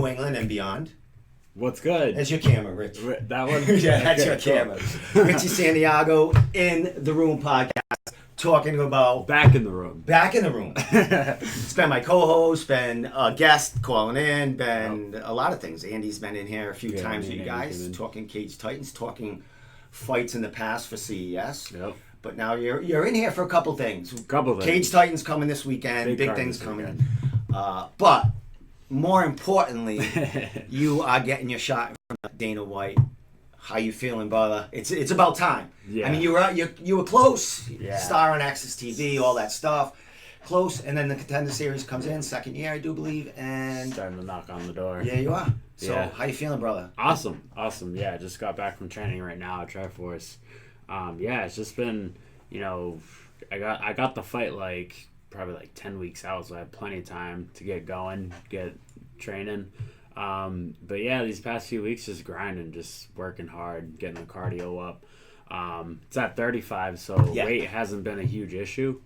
England and beyond. What's good? That's your camera, Rich. That one? Yeah, that's your camera. Richie Santiago in the Room podcast, talking about Back in the room. Back in the Room. It's been my co-host, been a guest calling in, been a lot of things. Andy's been in here a few times with you guys, talking Cage Titans, talking fights in the past for CES. Yep. But now you're in here for a couple things. Things. Cage Titans coming this weekend, big things coming. But more importantly, you are getting your shot from Dana White. How you feeling, brother? It's about time. Yeah. I mean, you were close. Yeah. Star on Access TV, all that stuff. Close, and then the Contender Series comes in, second year, I do believe, and starting to knock on the door. Yeah, you are. So, yeah. How you feeling, brother? Awesome. Yeah, just got back from training right now at Triforce. Yeah, it's just been, I got the fight probably 10 weeks out, so I had plenty of time to get going, get training. But yeah, these past few weeks just grinding, just working hard, getting the cardio up. It's at 35, so weight hasn't been a huge issue.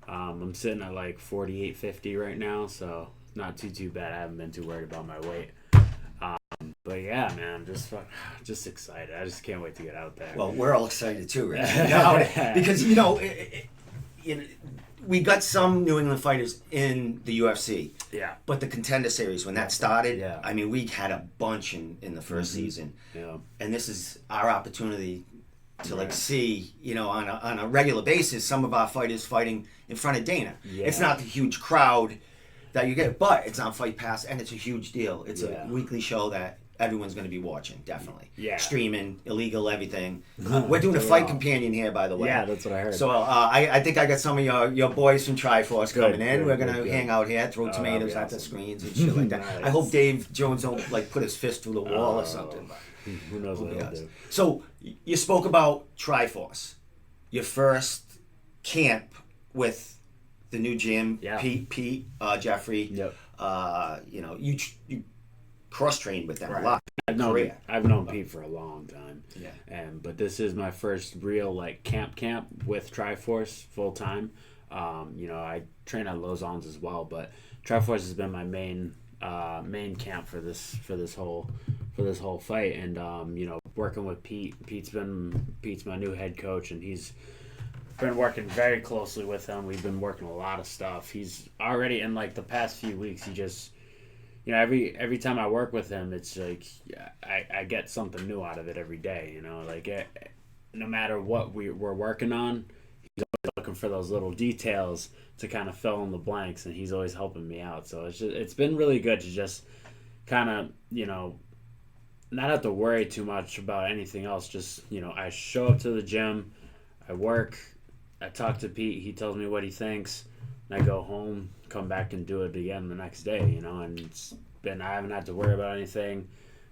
I'm sitting at 48, 50 right now, so not too bad. I haven't been too worried about my weight. But yeah, man, just excited. I just can't wait to get out there. Well, we're all excited too, Rich. Because we got some New England fighters in the UFC. Yeah. But the Contender Series, when that started, yeah. I mean, we had a bunch in the first season. Yeah. And this is our opportunity to see, on a regular basis, some of our fighters fighting in front of Dana. Yeah. It's not the huge crowd that you get, but it's on Fight Pass, and it's a huge deal. It's a weekly show that everyone's going to be watching, definitely. Yeah. Streaming, illegal, everything. We're doing a fight companion here, by the way. Yeah, that's what I heard. So I think I got some of your boys from Triforce coming in. Good, We're going to hang out here, throw tomatoes at the screens and shit like that. Nice. I hope Dave Jones don't put his fist through the wall or something. Who knows what he'll do. So you spoke about Triforce, your first camp with the new gym, Pete, Jeffrey. Yep. You cross-trained with them a lot. I've known Pete for a long time. Yeah. But this is my first real camp with Triforce full time. I train at Lausanne's as well, but Triforce has been my main camp for this whole fight, and working with Pete. Pete's my new head coach, and he's been working very closely with him. We've been working a lot of stuff. He's already in the past few weeks. He just every time I work with him, it's I get something new out of it every day. No matter what we're working on, he's always looking for those little details to kind of fill in the blanks, and he's always helping me out. So it's been really good to just kind of not have to worry too much about anything else. Just I show up to the gym, I work, I talk to Pete, he tells me what he thinks, and I go home, come back and do it again the next day. And I haven't had to worry about anything.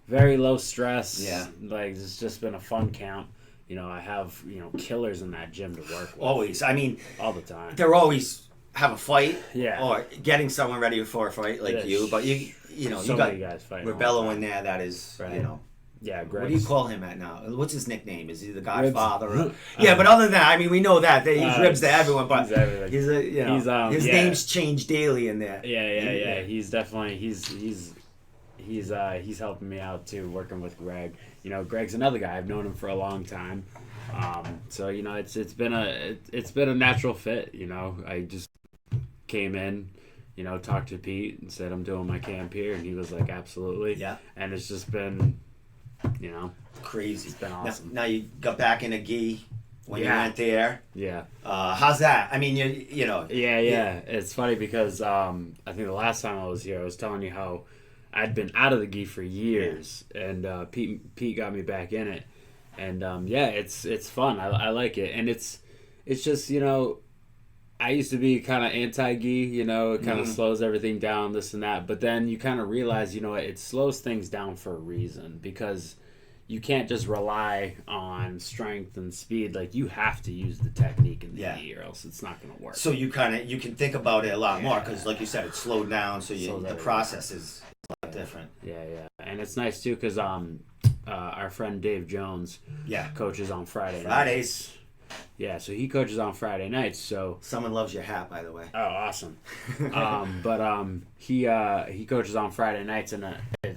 Very low stress. Yeah. It's just been a fun camp. I have killers in that gym to work with. Always. I mean, all the time. They're always have a fight. Yeah. Or getting someone ready for a fight you. But you so got many guys fighting. Rebello in there. That is right. Yeah, Greg's. What do you call him at now? What's his nickname? Is he the Godfather? Yeah, but other than that, I mean, we know that he's ribs to everyone. But he's his names change daily in there. Yeah. He's definitely he's helping me out too, working with Greg. Greg's another guy. I've known him for a long time. So it's been a natural fit. I just came in, talked to Pete and said I'm doing my camp here, and he was like, absolutely. Yeah. And it's just been, crazy. It's been awesome. Now you got back in a gi when you went there. Yeah. How's that? I mean, Yeah. It's funny because I think the last time I was here, I was telling you how I'd been out of the gi for years, and Pete got me back in it, and it's fun. I like it, and it's just I used to be kind of anti-gi, it kind of slows everything down, this and that. But then you kind of realize, it slows things down for a reason, because you can't just rely on strength and speed. You have to use the technique in the gi, or else it's not going to work. So you can think about it a lot more, because like you said, it's slowed down, so the process is a lot different. Yeah. And it's nice too, because our friend Dave Jones coaches on Fridays. Yeah, so he coaches on Friday nights. So someone loves your hat, by the way. Oh, awesome. But he coaches on Friday nights, and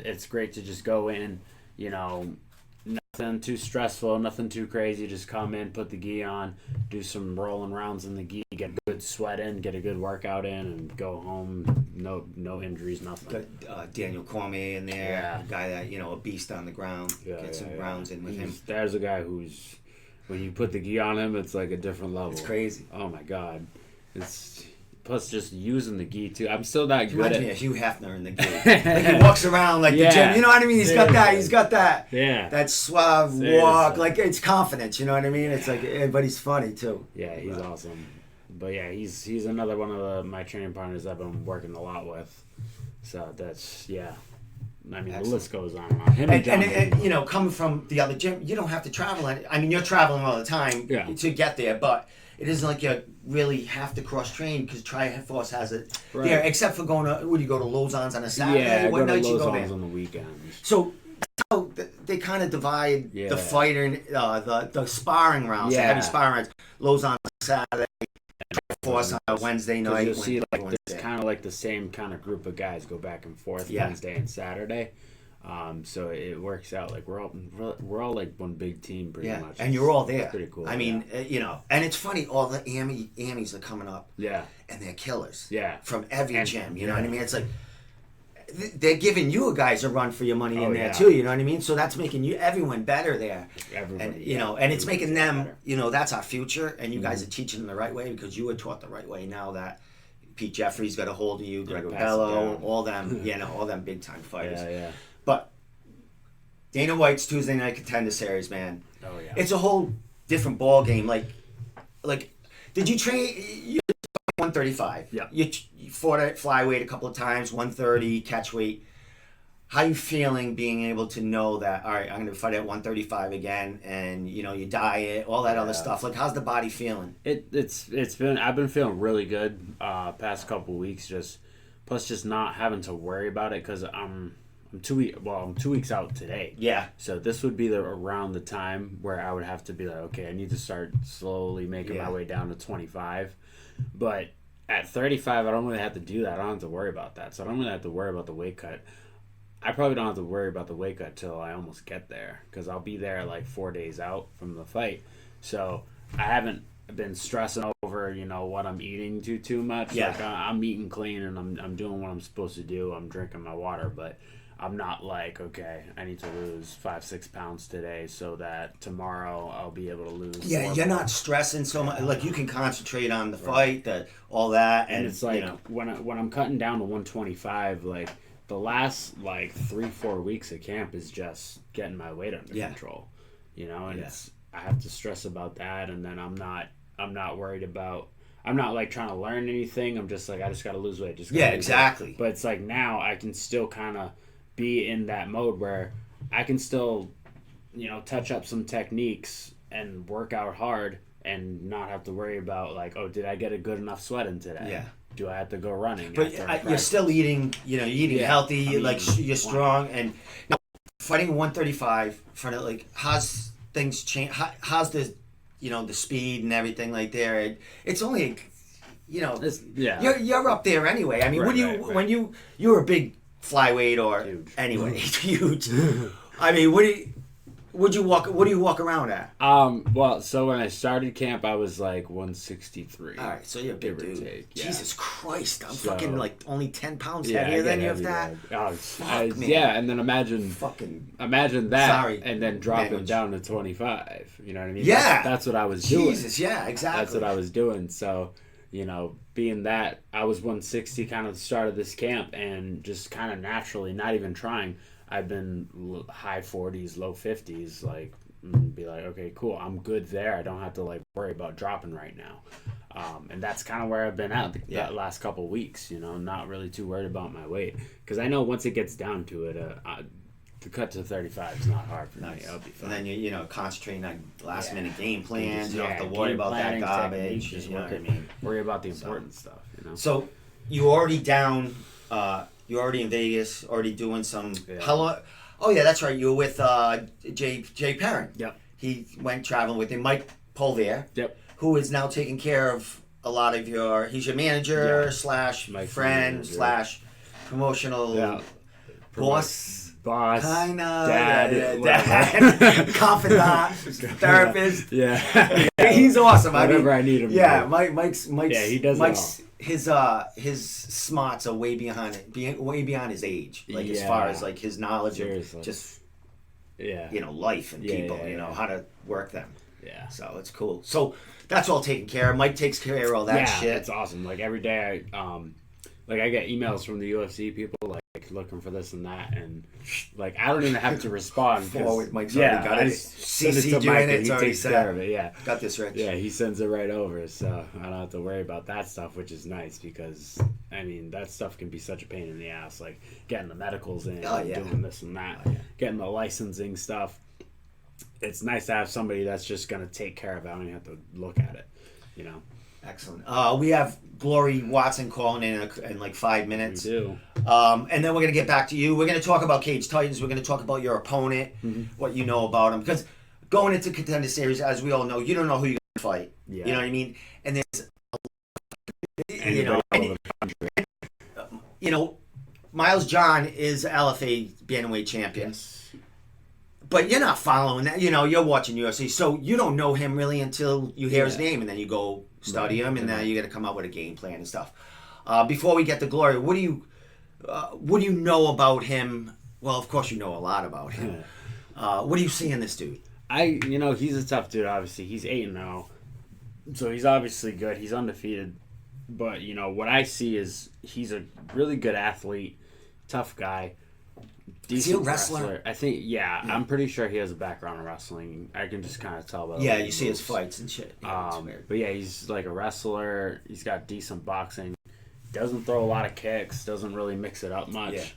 it's great to just go in, you know, nothing too stressful, nothing too crazy. Just come in, put the gi on, do some rolling rounds in the gi, get a good sweat in, get a good workout in, and go home. No injuries, nothing. Got Daniel Cormier in there, a guy that, you know, a beast on the ground. Get some rounds in with him. There's a guy who's, when you put the gi on him, it's like a different level. It's crazy. Oh my god, it's. Plus, just using the gi too. I'm still not good at. Me of Hugh Hefner in the gi. Like he walks around like the gym. You know what I mean? He's got that. He's got that. Yeah. That suave walk. Like it's confidence. You know what I mean? It's like, but he's funny too. Yeah, he's awesome. But yeah, he's another one of my training partners I've been working a lot with. So that's I mean, the list goes on and on. Him and you know, coming from the other gym, you don't have to travel. I mean, you're traveling all the time to get there, but it isn't like you really have to cross-train because Triforce has it there, except for going to, would you go to Lozon's on a Saturday? Yeah, what night you go there? on the weekends. So they kind of divide the fighter, the sparring rounds, the heavy sparring rounds. Lozon on Saturday, Triforce on a Wednesday night. You'll see like there's kind of like the same kind of group of guys go back and forth Wednesday and Saturday. So it works out like we're all like one big team pretty much. And you're all there. It's pretty cool. I mean, you know, and it's funny. All the Amis are coming up. Yeah. And they're killers. Yeah. From every gym. You know what I mean? It's like they're giving you guys a run for your money in there too. You know what I mean? So that's making everyone better there. Everybody. And you know, and it's making them. Better. You know, that's our future. And you guys are teaching them the right way because you were taught the right way. Now that Pete Jeffrey's got a hold of you, Greg Bello, all them. You know, all them big time fighters. Yeah. But Dana White's Tuesday Night Contender Series, man. Oh yeah. It's a whole different ball game. Like, did you train? You 135. Yeah. You fought at flyweight a couple of times. 130 catch weight. How you feeling being able to know that? All right, I'm going to fight at 135 again, and you know your diet, all that other stuff. Like, how's the body feeling? It's been I've been feeling really good past couple weeks. Just not having to worry about it because I'm 2 weeks out today. Yeah. So this would be around the time where I would have to be like, okay, I need to start slowly making my way down to 25. But at 35, I don't really have to do that. I don't have to worry about that. So I don't really have to worry about the weight cut. I probably don't have to worry about the weight cut till I almost get there because I'll be there like 4 days out from the fight. So I haven't been stressing over, you know, what I'm eating too much. Yeah. Like I'm eating clean and I'm doing what I'm supposed to do. I'm drinking my water, but I'm not like, okay, I need to lose 5-6 pounds today so that tomorrow I'll be able to lose. Yeah, you're not stressing so much. Like you can concentrate on the fight, all that, and it's like you know, when I'm cutting down to 125, like the last like 3-4 weeks of camp is just getting my weight under control, you know, and I have to stress about that, and then I'm not worried about. I'm not like trying to learn anything. I'm just like I just got to lose weight. Exactly. Weight. But it's like now I can still kind of be in that mode where I can still, you know, touch up some techniques and work out hard and not have to worry about like, oh, did I get a good enough sweat in today? Yeah. Do I have to go running? But you're still eating, you know, you're eating healthy, you're strong. And now, fighting 135, like, how's things change? How's the, you know, the speed and everything like there? It's only, you know, you're up there anyway. I mean, when you were a big flyweight or huge. Anyway, huge. I mean, what do you walk around at? Well, so when I started camp, I was like 163. All right, so you're a big dude. Yeah. Jesus Christ, I'm fucking like only 10 pounds heavier than you. If that. And then imagine that, Sorry, and then dropping down to 25. You know what I mean? Yeah, that's what I was doing. Jesus, yeah, exactly. That's what I was doing. So, you know, being that I was 160 kind of the start of this camp, and just kind of naturally, not even trying, I've been high 40s, low 50s, like, be like, okay, cool, I'm good there. I don't have to, like, worry about dropping right now. And that's kind of where I've been at the last couple weeks, you know, not really too worried about my weight. Because I know once it gets down to it, to cut to 35 is not hard for me. I'll be fine. And then you know, concentrating on last-minute game plans. You don't have to worry about that garbage. Just worry about the important stuff, you know. So you're already down... you're already in Vegas, already doing some... How long? Oh, yeah, that's right. You were with Jay Perrin. Yep. He went traveling with him. Mike Polvier. Yep. Who is now taking care of a lot of your... He's your manager / friend / promotional boss. boss, kind of dad, confidant, therapist. Yeah. He's awesome. Whatever I need him to Yeah, do. Mike's. Yeah, he does Mike's his smarts are way beyond his age. Like as far as like his knowledge of just life and people. How to work them. Yeah. So it's cool. So that's all taken care of. Mike takes care of all that shit. Yeah, it's awesome. Like every day, I get emails from the UFC people like looking for this and that, and like I don't even have to respond. Forward, Mike's already got it. CC'd you in it. It's already takes care of it. Yeah, got this, Rich. Yeah, he sends it right over, so I don't have to worry about that stuff, which is nice because I mean that stuff can be such a pain in the ass, like getting the medicals in, doing this and that, getting the licensing stuff. It's nice to have somebody that's just gonna take care of it. I don't even have to look at it, Excellent. We have Glory Watson calling in like 5 minutes. We do. And then we're going to get back to you. We're going to talk about Cage Titans. We're going to talk about your opponent, what you know about him. Because going into Contender Series, as we all know, you don't know who you're going to fight. Yeah. You know what I mean? And there's, Miles John is LFA bantamweight champion. Yes. But you're not following that. You're watching UFC. So you don't know him really until you hear his name. And then you go study him. And then you got to come up with a game plan and stuff. Before we get to Glory, what do you know about him? Well, of course you know a lot about him. What do you see in this dude? He's a tough dude, obviously. He's 8-0. So he's obviously good. He's undefeated. But, what I see is he's a really good athlete, tough guy. Is he a wrestler? I think, I'm pretty sure he has a background in wrestling. I can just kind of tell by the way you see his fights and shit. Yeah, but he's like a wrestler. He's got decent boxing. Doesn't throw a lot of kicks. Doesn't really mix it up much.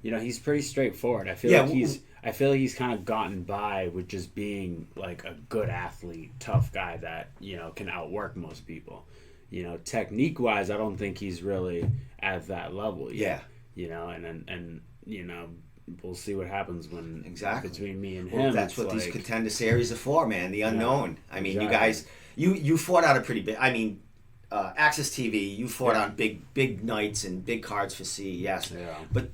Yeah. He's pretty straightforward. I feel like he's kind of gotten by with just being like a good athlete, tough guy that can outwork most people. Technique wise, I don't think he's really at that level yet. Yeah. And we'll see what happens when between me and him. Well, that's what these Contender Series are for, man. The unknown. I mean, you guys, you fought out a pretty big. I mean, Access TV, you fought on big nights and big cards for CES. Yeah. But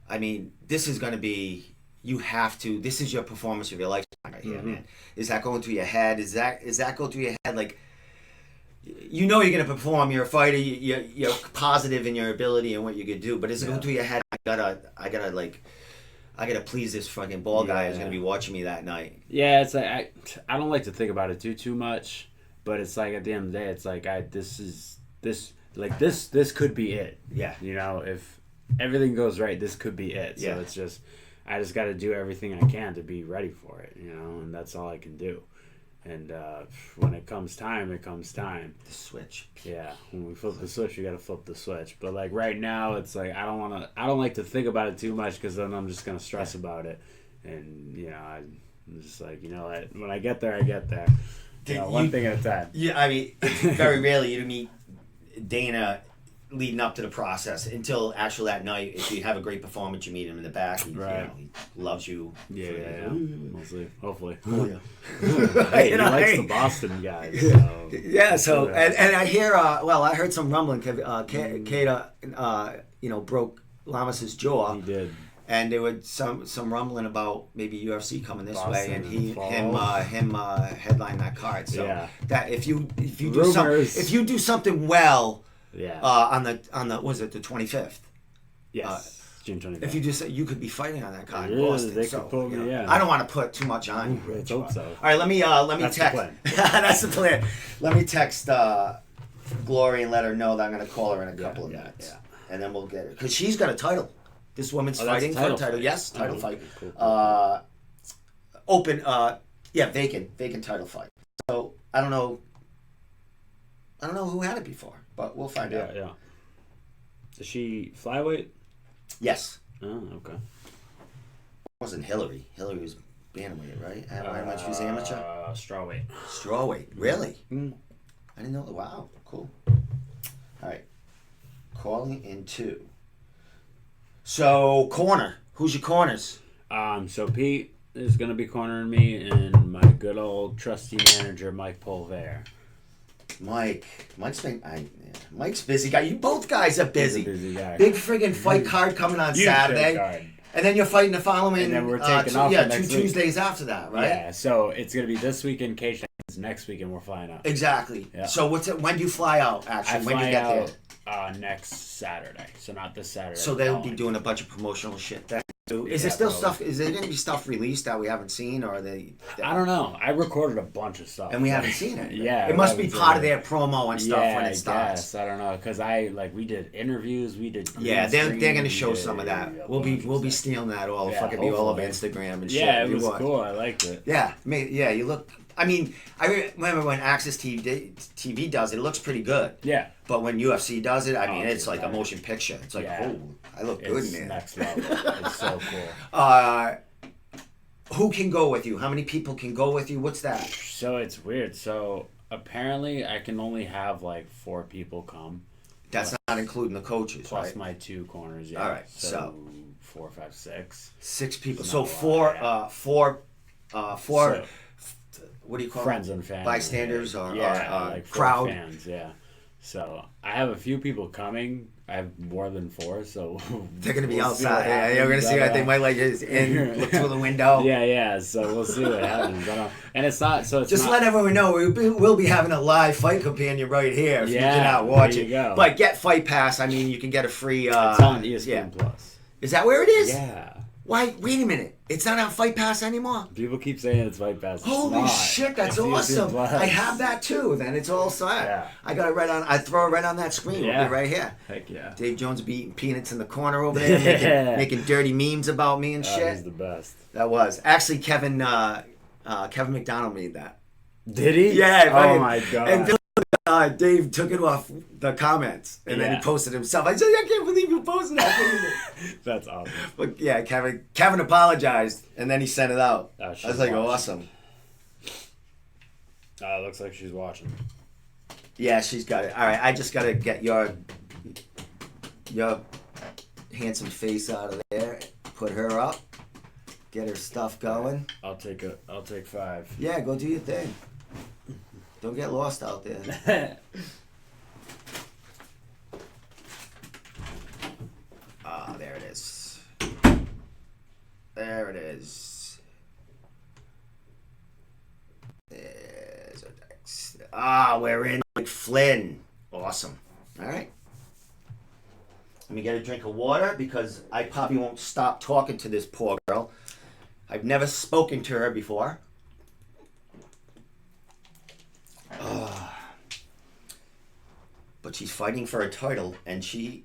I mean, this is going to be. You have to. This is your performance of your lifetime right here, man. Is that going through your head? Is that going through your head? Like, you're going to perform. You're a fighter. You're positive in your ability and what you could do. But is it going through your head? I gotta please this fucking ball guy who's gonna be watching me that night. Yeah, it's like I don't like to think about it too much, but it's like at the end of the day, it's like this could be it. Yeah, if everything goes right, this could be it. So it's just I just got to do everything I can to be ready for it, and that's all I can do. And when it comes time, it comes time. The switch. Yeah, when we flip the switch, you got to flip the switch. But like right now, it's like I don't like to think about it too much because then I'm just gonna stress about it. And I'm just like when I get there, I get there. One thing at a time. Yeah, I mean, it's very rarely you meet Dana leading up to the process until actually that night. If you have a great performance, you meet him in the back. He loves you. Yeah. We'll see. Hopefully. Oh, yeah. Hey, he likes the Boston guys. So. Yeah. So and I hear. I heard some rumbling. Keita, broke Lamas's jaw. He did. And there was some rumbling about maybe UFC coming this Boston way, and him headline that card. So that if you do something well. Yeah. On the was it the 25th? Yes. June 25th. If you just you could be fighting on that card in Yeah, Boston. they could put me, I don't want to put too much on you. I hope so. All right, let me That's text. The plan. That's the plan. Let me text Glory and let her know that I'm going to call her in a couple of minutes. Yeah. And then we'll get her because she's got a title. This woman's fighting for a title. Yes, title fight. Cool. Open. Vacant title fight. So I don't know who had it before. But we'll find out. Yeah. Is she flyweight? Yes. Oh, okay. It wasn't Hillary. Hillary was bantamweight, right? How much was amateur? Strawweight. Strawweight. Really? I didn't know that. Wow. Cool. All right. Calling in 2. So, corner. Who's your corners? So Pete is going to be cornering me, and my good old trusty manager, Mike Polvere. Mike's busy guy. You both guys are busy. He's a busy guy. Big friggin' fight card coming on Saturday. Card. And then you're fighting the following. And then we're taking off. Yeah, next 2 Tuesdays after that, right? Yeah. So it's gonna be this weekend cage nights. Next weekend we're flying out. Exactly. Yeah. So when do you fly out? Actually, when do you get there? Next Saturday. So not this Saturday. So they'll be doing a bunch of promotional shit then. Is there still stuff? Is there going to be stuff released that we haven't seen, or are they? I don't know. I recorded a bunch of stuff, and we haven't seen it. Yeah, it must be part of their promo and stuff when it starts. Guess. I don't know because we did interviews. We did. They're going to show some of that. We'll be stealing that all. Fucking be all over Instagram and shit. Yeah, it was cool. I liked it. Yeah, you look. I mean, I remember when Access TV does it. It looks pretty good. Yeah. But when UFC does it, I mean, it's like a motion picture. It's like, oh, I look good in there. Next level. It's so cool. Who can go with you? How many people can go with you? What's that? So it's weird. So apparently I can only have like 4 people come. That's not including the coaches, plus right? my 2 corners. Yeah. All right. So 4, 5, 6. 6 people. So four. So, what do you call friends and fans, bystanders or like crowd fans, So I have a few people coming. I have more than 4, so they're gonna be outside. Yeah, you're gonna see what they might like is in look through the window. Yeah. So we'll see what happens. And it's not so. It's just not, let everyone know we'll be having a live fight companion right here if you cannot watch it. Go. But get Fight Pass. I mean, you can get a free. It's on ESPN Plus. Is that where it is? Yeah. Why? Wait a minute. It's not on Fight Pass anymore? People keep saying it's Fight Pass. Holy shit, that's awesome. I have that too. Then it's all set. Yeah. I got it right on. I throw it right on that screen. Yeah. Right here. Heck yeah. Dave Jones will be eating peanuts in the corner over there, making dirty memes about me and shit. That was the best. That was. Actually, Kevin McDonald made that. Did he? Yeah. Oh my God. And Dave took it off the comments, and then he posted himself. I said, I can't believe you posted that. That's awesome. But yeah, Kevin apologized, and then he sent it out. I was like, awesome. Looks like she's watching. Yeah, she's got it. All right, I just got to get your handsome face out of there, put her up, get her stuff going. I'll take 5. Yeah, go do your thing. Don't get lost out there. There it is. There it is. There's we're in Flynn. Awesome. All right. Let me get a drink of water because I probably won't stop talking to this poor girl. I've never spoken to her before. But she's fighting for a title, and she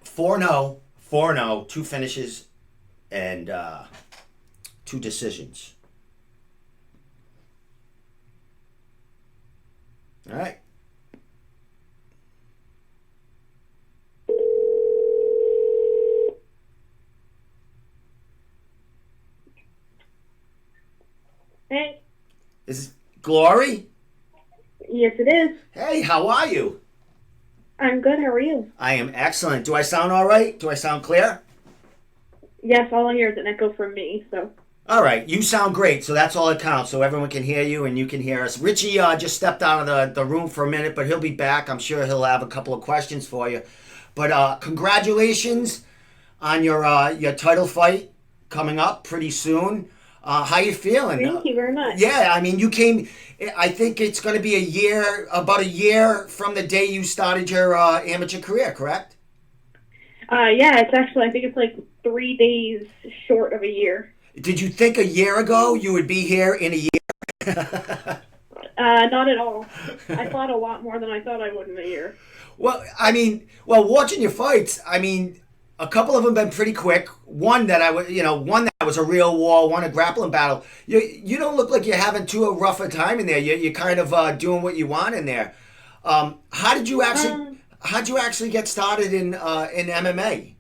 4-0, 2 finishes, and 2 decisions. All right. Hey. Is this Glory? Yes, it is. Hey, how are you? I'm good. How are you? I am excellent. Do I sound all right? Do I sound clear? Yes, all I hear is an echo from me, so. All right, you sound great, so that's all that counts, so everyone can hear you and you can hear us. Richie just stepped out of the room for a minute, but he'll be back. I'm sure he'll have a couple of questions for you. But congratulations on your title fight coming up pretty soon. How you feeling? Thank you very much. Yeah, I mean, you came, I think it's going to be about a year from the day you started your amateur career, correct? Yeah, it's actually, I think it's like 3 days short of a year. Did you think a year ago you would be here in a year? Not at all. I thought a lot more than I thought I would in a year. Well, I mean, watching your fights, I mean, a couple of them been pretty quick. One that was a real war, one a grappling battle. You don't look like you're having too rough a time in there. You're kind of doing what you want in there. How did you actually get started in MMA?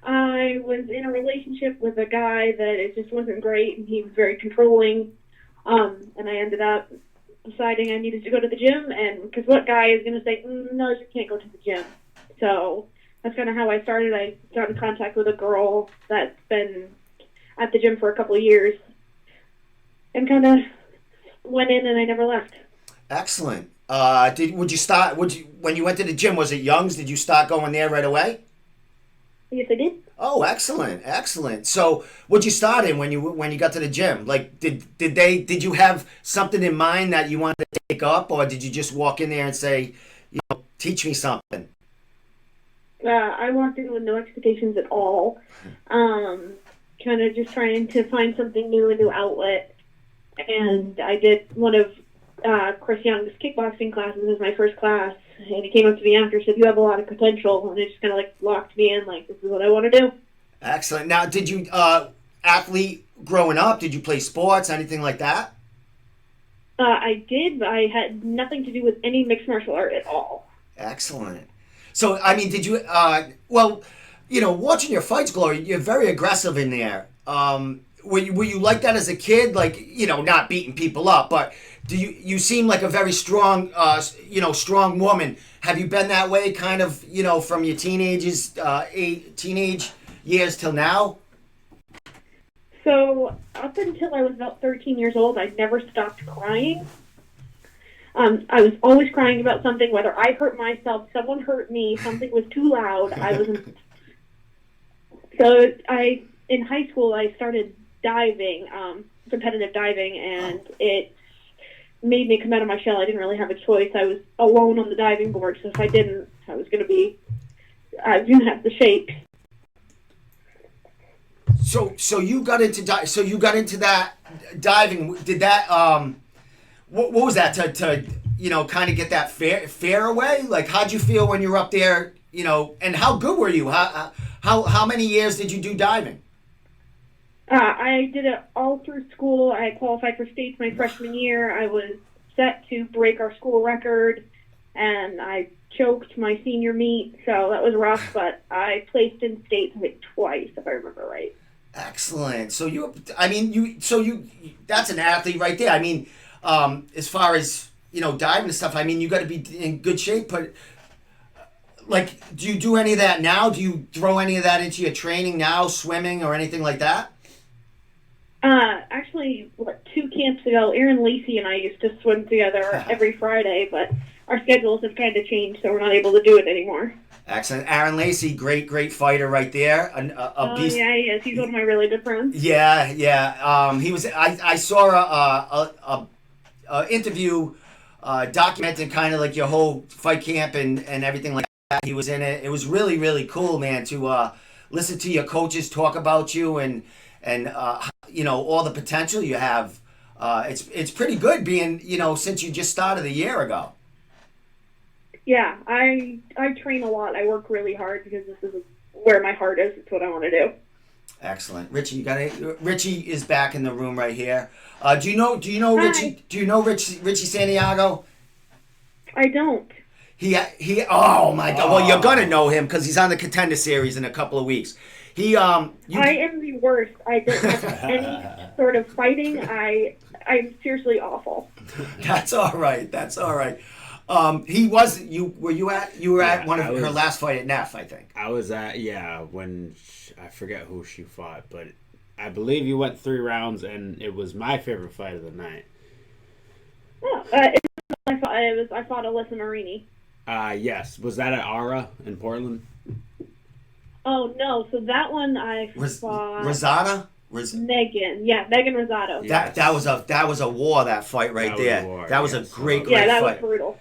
I was in a relationship with a guy that it just wasn't great, and he was very controlling. And I ended up deciding I needed to go to the gym, and because what guy is going to say, no, you can't go to the gym? So that's kind of how I started. I got in contact with a girl that's been at the gym for a couple of years, and kind of went in, and I never left. Excellent. When you went to the gym, was it Young's? Did you start going there right away? Yes, I did. Oh, excellent, excellent. So, what'd you start in when you got to the gym? Like, did you have something in mind that you wanted to take up, or did you just walk in there and say, teach me something? I walked in with no expectations at all. Kind of just trying to find something new, a new outlet. And I did one of Chris Young's kickboxing classes as my first class. And he came up to me after and said, "You have a lot of potential." And it just kind of like locked me in, like, this is what I want to do. Excellent. Now, did you athlete growing up? Did you play sports, anything like that? I did, but I had nothing to do with any mixed martial art at all. Excellent. So, I mean, did you? Well, watching your fights, Glory, you're very aggressive in there. Were you like that as a kid? Like, not beating people up, but you seem like a very strong, strong woman. Have you been that way, kind of, from your teenage years till now? So up until I was about 13 years old, I never stopped crying. I was always crying about something, whether I hurt myself, someone hurt me, something was too loud. So in high school, I started diving, competitive diving, and it made me come out of my shell. I didn't really have a choice. I was alone on the diving board, so if I didn't, I was going to have the shakes. So you got into that diving. Did that what was that to kind of get that fear away? Like, how'd you feel when you were up there? And how good were you? How many years did you do diving? I did it all through school. I qualified for states my freshman year. I was set to break our school record, and I choked my senior meet, so that was rough, but I placed in states, I think, twice, if I remember right. Excellent. So that's an athlete right there. I mean, as far as, diving and stuff, I mean, you got to be in good shape, but like, do you do any of that now? Do you throw any of that into your training now, swimming or anything like that? Actually, 2 camps ago, Aaron Lacey and I used to swim together every Friday, but our schedules have kind of changed, so we're not able to do it anymore. Excellent. Aaron Lacey, great fighter right there. A beast. Yeah, he is. He's one of my really good friends. Yeah. He was. I saw a interview documenting kind of like your whole fight camp and everything like that. He was in it. It was really, really cool, man, to listen to your coaches talk about you and all the potential you have. It's pretty good being, since you just started a year ago. Yeah, I train a lot. I work really hard because this is where my heart is. It's what I want to do. Excellent. Richie, Richie is back in the room right here. Do you know Richie? Do you know Richie Santiago? I don't. Oh my God. Well, you're gonna know him because he's on the Contender Series in a couple of weeks. I am the worst. I don't have any sort of fighting. I'm seriously awful. That's all right. He was. You were at one of her last fight at NEF, I think. I was at when I forget who she fought, but I believe you went 3 rounds, and it was my favorite fight of the night. Oh, I fought Alyssa Marini. Yes. Was that at Ara in Portland? Oh no! So that one I fought Rosada. Megan. Yeah, Megan Rosado. Yes. That was a war. That fight right there. That was a great fight. Yeah, that was brutal.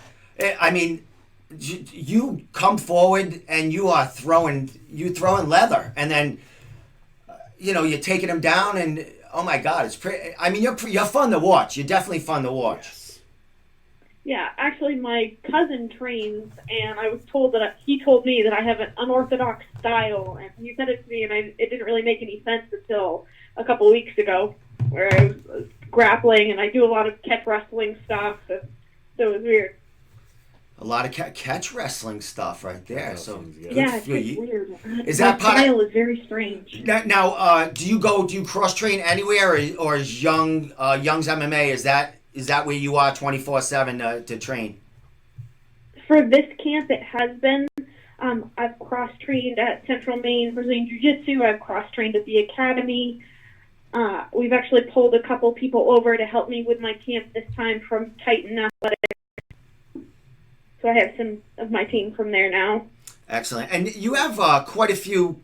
I mean, you come forward and you throwing leather, and then you're taking them down, and oh my God, it's pretty. I mean, you're fun to watch. You're definitely fun to watch. Yes. Yeah, actually, my cousin trains, and I was told he told me that I have an unorthodox style, and he said it to me, and it didn't really make any sense until a couple of weeks ago, where I was grappling, and I do a lot of catch wrestling stuff, so it was weird. A lot of catch wrestling stuff right there. So yeah, it's weird. Is that part? Style is very strange. Now, do you cross train anywhere, or is Young's MMA? Is that where you are 24/7 to train? For this camp, it has been. I've cross trained at Central Maine Brazilian Jiu-Jitsu. I've cross trained at the academy. We've actually pulled a couple people over to help me with my camp this time from Titan Athletics. So I have some of my team from there now. Excellent. And you have quite a few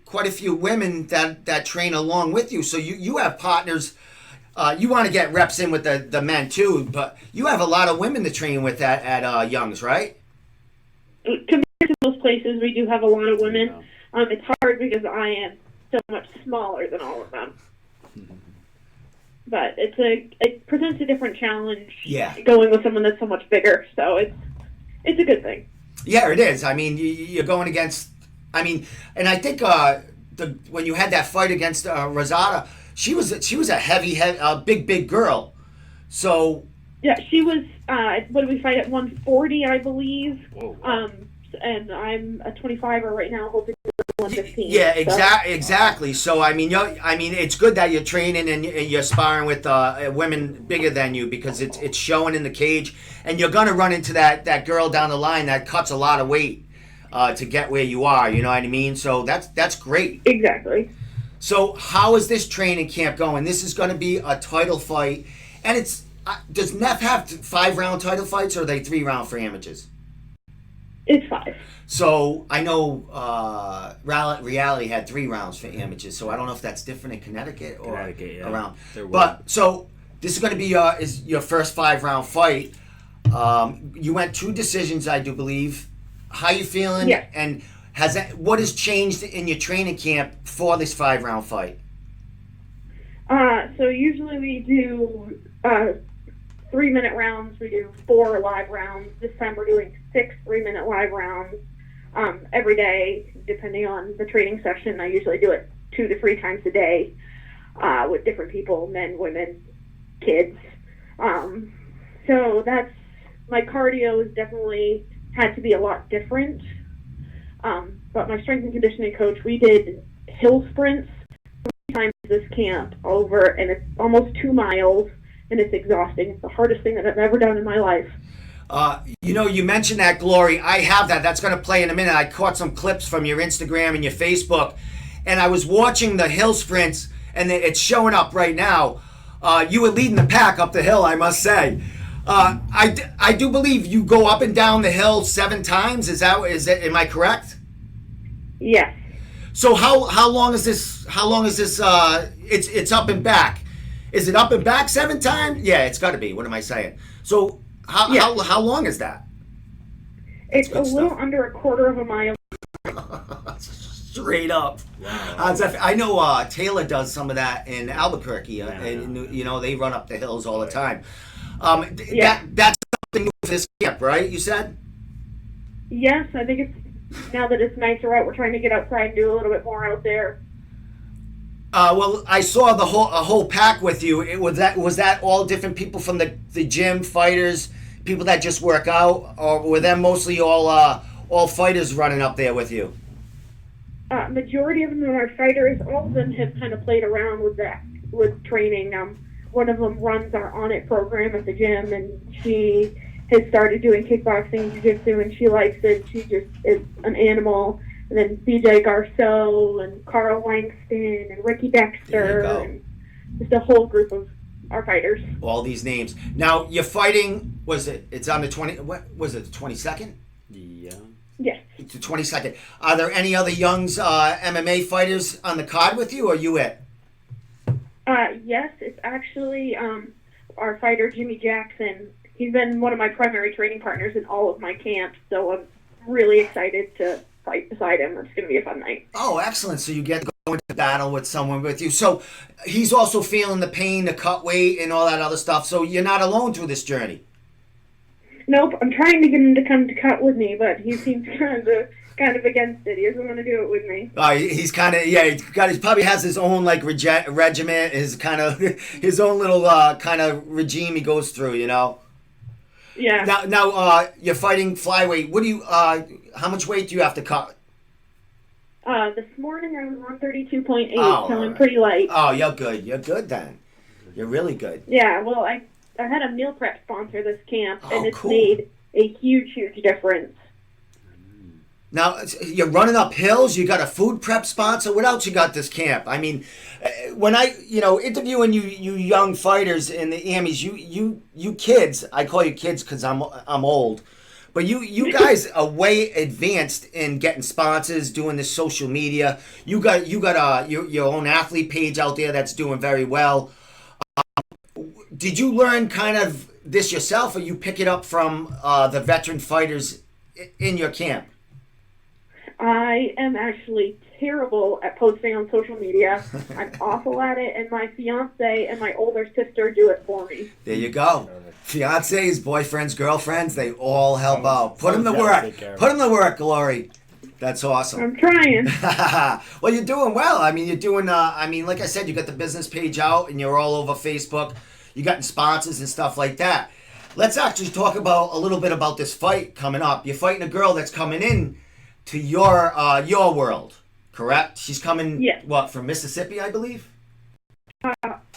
women that train along with you. So you have partners. You want to get reps in with the men too, but you have a lot of women to train with at Young's, right? Compared to most places, we do have a lot of women. It's hard because I am so much smaller than all of them. But it presents a different challenge. Yeah. Going with someone that's so much bigger, so it's a good thing. Yeah, it is. I mean, you're going against. I mean, and I think when you had that fight against Rosada, she was a heavy, big girl. So yeah, she was. What did we fight at 140, I believe? Whoa. And I'm a 25er right now, holding 115. Yeah, exactly. So I mean, it's good that you're training and you're sparring with women bigger than you because it's showing in the cage, and you're gonna run into that girl down the line that cuts a lot of weight to get where you are. You know what I mean? So that's great. Exactly. So how is this training camp going? This is going to be a title fight, and it's does Neff have 5-round title fights, or are they 3-round for amateurs? It's 5. So I know Reality had 3 rounds for amateurs. So I don't know if that's different in Connecticut or around. But so this is going to be is your first 5-round fight. You went 2 decisions, I do believe. How you feeling? Yeah. And what has changed in your training camp for this 5-round fight? So usually we do 3-minute rounds. We do 4 live rounds. This time we're doing 6 3-minute live rounds every day, depending on the training session. I usually do it 2 to 3 times a day with different people, men, women, kids. So that's my cardio has definitely had to be a lot different. But my strength and conditioning coach, we did hill sprints 3 times this camp over, and it's almost 2 miles. And it's exhausting. It's the hardest thing that I've ever done in my life. You mentioned that, Glory. I have that. That's going to play in a minute. I caught some clips from your Instagram and your Facebook, and I was watching the hill sprints, and it's showing up right now. You were leading the pack up the hill, I must say. I do believe you go up and down the hill 7 times. Am I correct? Yes. So how long is this? It's up and back. Is it up and back 7 times? Yeah, it's got to be. What am I saying? So how long is that? It's a little under a quarter of a mile. Straight up. Wow. I know Taylor does some of that in Albuquerque, and they run up the hills all the time. That's something new for this camp, right? You said? Yes, I think it's now that it's nicer out, we're trying to get outside and do a little bit more out there. Well, I saw a whole pack with you. Was that all different people from the gym, fighters, people that just work out, or were them mostly all fighters running up there with you? Majority of them are fighters. All of them have kind of played around with training. One of them runs our On It program at the gym, and she has started doing kickboxing, jiu-jitsu, and she likes it. She just is an animal. And then BJ Garceau and Carl Langston and Ricky Dexter and just a whole group of our fighters. All these names. Now you're fighting. It's on the 20. What was it? The 22nd? Yeah. Yes. It's the 22nd. Are there any other Young's MMA fighters on the card with you, or you it? Yes, it's actually our fighter Jimmy Jackson. He's been one of my primary training partners in all of my camps, so I'm really excited to fight beside him. It's going to be a fun night. Oh, excellent. So you get to go into battle with someone with you. So he's also feeling the pain, the cut weight, and all that other stuff. So you're not alone through this journey. Nope. I'm trying to get him to come to cut with me, but he seems kind of against it. He doesn't want to do it with me. He's kind of, he probably has his own regiment, his own little kind of regime he goes through, Yeah. Now you're fighting flyweight. What do you? How much weight do you have to cut? This morning I was 132.8, so I'm pretty light. Oh, you're good. You're good then. You're really good. Yeah. Well, I had a meal prep sponsor this camp, and it's cool. made a huge difference. Now, you're running up hills, you got a food prep sponsor. What else you got this camp? I mean, when I, interviewing you young fighters in the Amis, you kids, I call you kids because I'm old, But you guys are way advanced in getting sponsors, doing this social media. You got your own athlete page out there that's doing very well. Did you learn kind of this yourself, or you pick it up from the veteran fighters in your camp? I am actually terrible at posting on social media. I'm awful at it, and my fiance and my older sister do it for me. There you go. Fiancés, boyfriends, girlfriends, they all help out. Put them to work. Put them to work, Glory. That's awesome. I'm trying. Well, you're doing well. I mean, you're doing, like I said, you got the business page out, and you're all over Facebook. You got sponsors and stuff like that. Let's actually talk about a little bit about this fight coming up. You're fighting a girl that's coming in to your world, correct? She's coming, from Mississippi, I believe?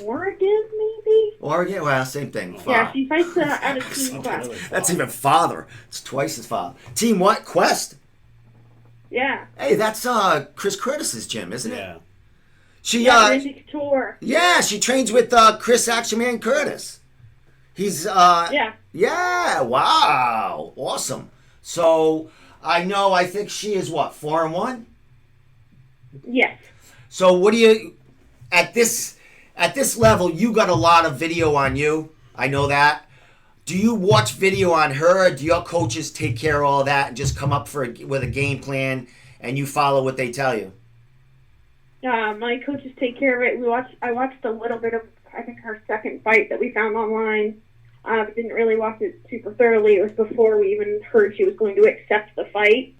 Oregon, maybe? Oregon? Well, same thing. Yeah, she fights out of Team Quest. That's even farther. It's twice as far. Team what? Quest? Yeah. Hey, that's Chris Curtis's gym, isn't it? Yeah. She Tour. Yeah, she trains with Chris Action Man Curtis. He's Yeah, wow. Awesome. So I think she is what, 4-1? Yes. So what do you at this level, you got a lot of video on you. I know that. Do you watch video on her, or do your coaches take care of all that and just come up with a game plan and you follow what they tell you? My coaches take care of it. I watched a little bit of, I think, her second fight that we found online. Didn't really watch it super thoroughly. It was before we even heard she was going to accept the fight.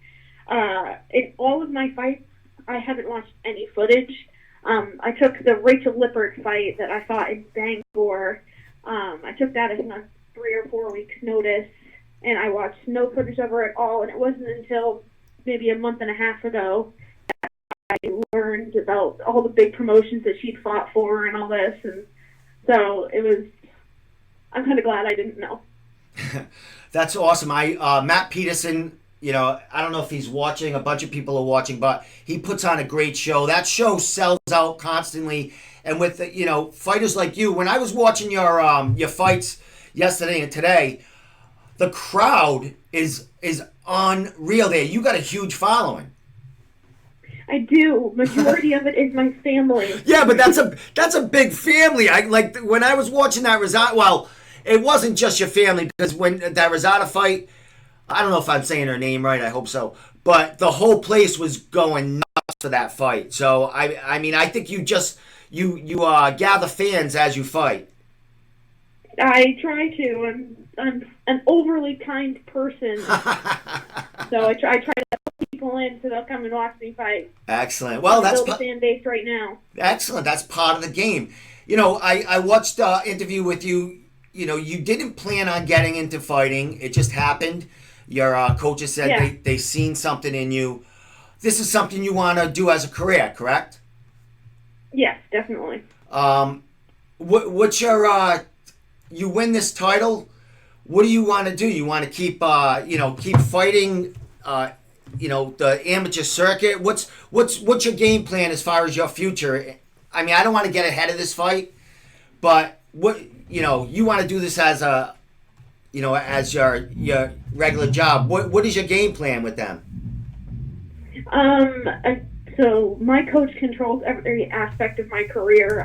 In all of my fights, I haven't watched any footage. I took the Rachel Lippert fight that I fought in Bangor. I took that as a 3 or 4 weeks notice, and I watched no footage of her at all. And it wasn't until maybe a month and a half ago that I learned about all the big promotions that she'd fought for and all this. And so I'm kind of glad I didn't know. That's awesome. Matt Peterson, I don't know if he's watching. A bunch of people are watching, but he puts on a great show. That show sells out constantly. And with fighters like you, when I was watching your fights yesterday and today, the crowd is unreal there. You got a huge following. I do. Majority of it is my family. Yeah, but that's a big family. When I was watching that Rosada, well, it wasn't just your family, because when that Rosada fight, I don't know if I'm saying her name right, I hope so, but the whole place was going nuts for that fight. So I think you gather fans as you fight. I try to. I'm an overly kind person, so I try to put people in so they'll come and watch me fight. Excellent. Well, that's build a fan base right now. Excellent. That's part of the game. I watched an interview with you. You didn't plan on getting into fighting. It just happened. Your coaches said they seen something in you. This is something you want to do as a career, correct? Yes, definitely. What's your you win this title? What do you want to do? You want to keep fighting the amateur circuit? What's your game plan as far as your future? I mean, I don't want to get ahead of this fight, but you want to do this as as your regular job. What is your game plan with them? So my coach controls every aspect of my career.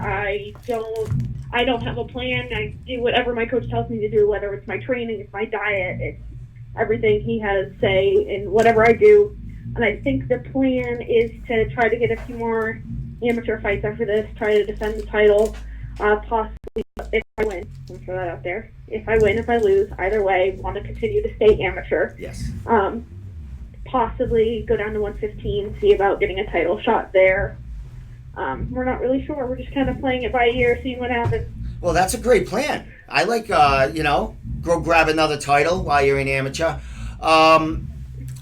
I don't have a plan. I do whatever my coach tells me to do, whether it's my training, it's my diet, it's everything he has say in whatever I do. And I think the plan is to try to get a few more amateur fights after this, try to defend the title, possibly if I win. I'll throw that out there. If I win, if I lose, either way, want to continue to stay amateur. Yes. Possibly go down to 115, see about getting a title shot there. We're not really sure. We're just kind of playing it by ear, seeing what happens. Well, that's a great plan. I like, go grab another title while you're in amateur.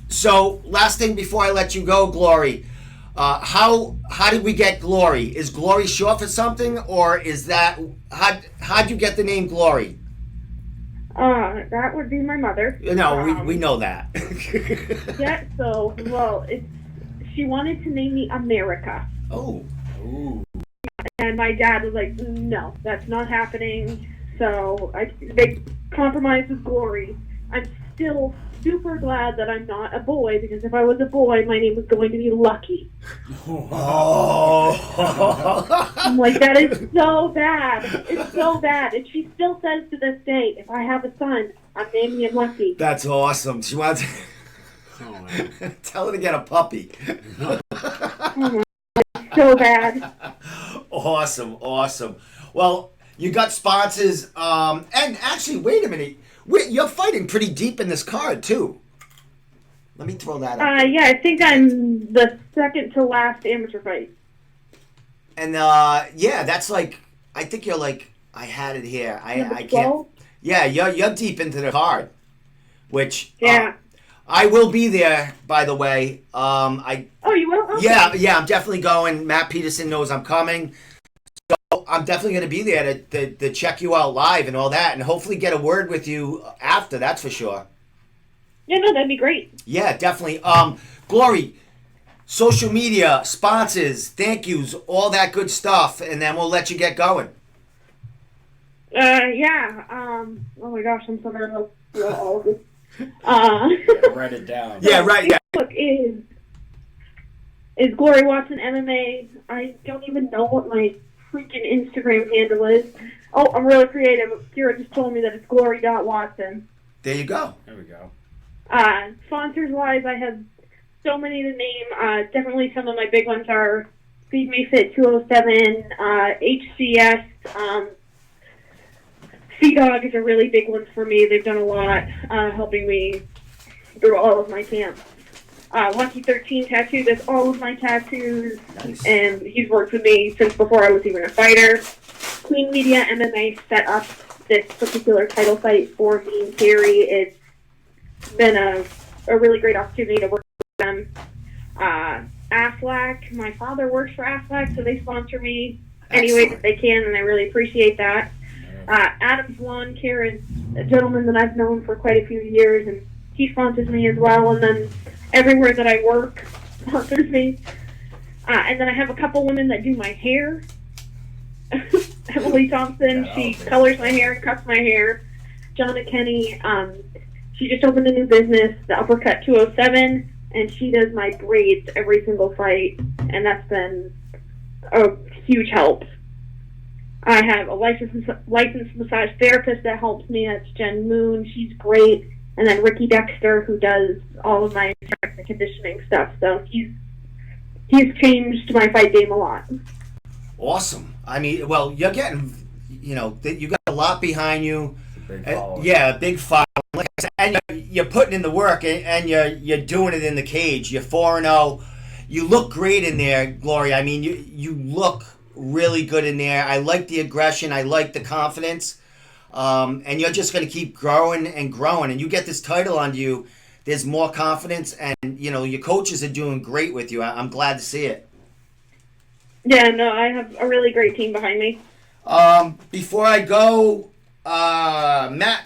So, last thing before I let you go, Glory. How did we get Glory? Is Glory short for something, or is that how'd you get the name Glory? That would be my mother. No, we know that. Yeah. So, she wanted to name me America. Oh. Ooh. And my dad was like, no, that's not happening. So they compromised with Glory. I'm still super glad that I'm not a boy, because if I was a boy, my name was going to be Lucky. Oh. I'm like, that is so bad. It's so bad. And she still says to this day, if I have a son, I'm naming him Lucky. That's awesome. She wants tell her to get a puppy. So bad. Awesome. Well, you got sponsors, and actually, wait a minute. You're fighting pretty deep in this card, too. Let me throw that up. Yeah, I think I'm the second to last amateur fight. And, yeah, that's like, I think you're like, I had it here. I can't. Yeah, you're deep into the card, which, yeah. I will be there, by the way. Oh, you will? Okay. Yeah, I'm definitely going. Matt Peterson knows I'm coming. So I'm definitely going to be there to check you out live and all that, and hopefully get a word with you after, that's for sure. Yeah, no, that'd be great. Yeah, definitely. Glory, social media, sponsors, thank yous, all that good stuff, and then we'll let you get going. Yeah. Oh my gosh, I'm so nervous about all of this. Write it down. Yeah, right. Yeah. Facebook is Glory Watson MMA. I don't even know what my freaking Instagram handle is. Oh, I'm really creative. Kira just told me that it's glory.watson. There you go. There we go. Sponsors wise, I have so many to name. Definitely some of my big ones are Feed Me Fit 207, HCS. Sea-Dog is a really big one for me. They've done a lot, helping me through all of my camps. Lucky 13 Tattoo does all of my tattoos, Nice. and he's worked with me since before I was even a fighter. Queen Media MMA set up this particular title fight for me and Carrie. It's been a really great opportunity to work with them. Aflac, my father works for Aflac, so they sponsor me any way that they can, and I really appreciate that. Adam's Lawn Care is a gentleman that I've known for quite a few years, and he sponsors me as well. And then everywhere that I work sponsors me. And then I have a couple women that do my hair. Emily Thompson, she colors my hair and cuts my hair. Jonna Kenny, she just opened a new business, the Uppercut 207, and she does my braids every single fight, and that's been a huge help. I have a licensed massage therapist that helps me. That's Jen Moon. She's great. And then Ricky Dexter, who does all of my strength and conditioning stuff. So he's changed my fight game a lot. Awesome. I mean, well, you're getting, you got a lot behind you. Big following. Yeah, a big following. Like I said, and you're putting in the work, and you're doing it in the cage. You're 4-0. You look great in there, Glory. I mean, you look really good in there. I like the aggression. I like the confidence. And you're just going to keep growing and growing. And you get this title under you, there's more confidence. And, your coaches are doing great with you. I'm glad to see it. Yeah, no, I have a really great team behind me. Before I go, Matt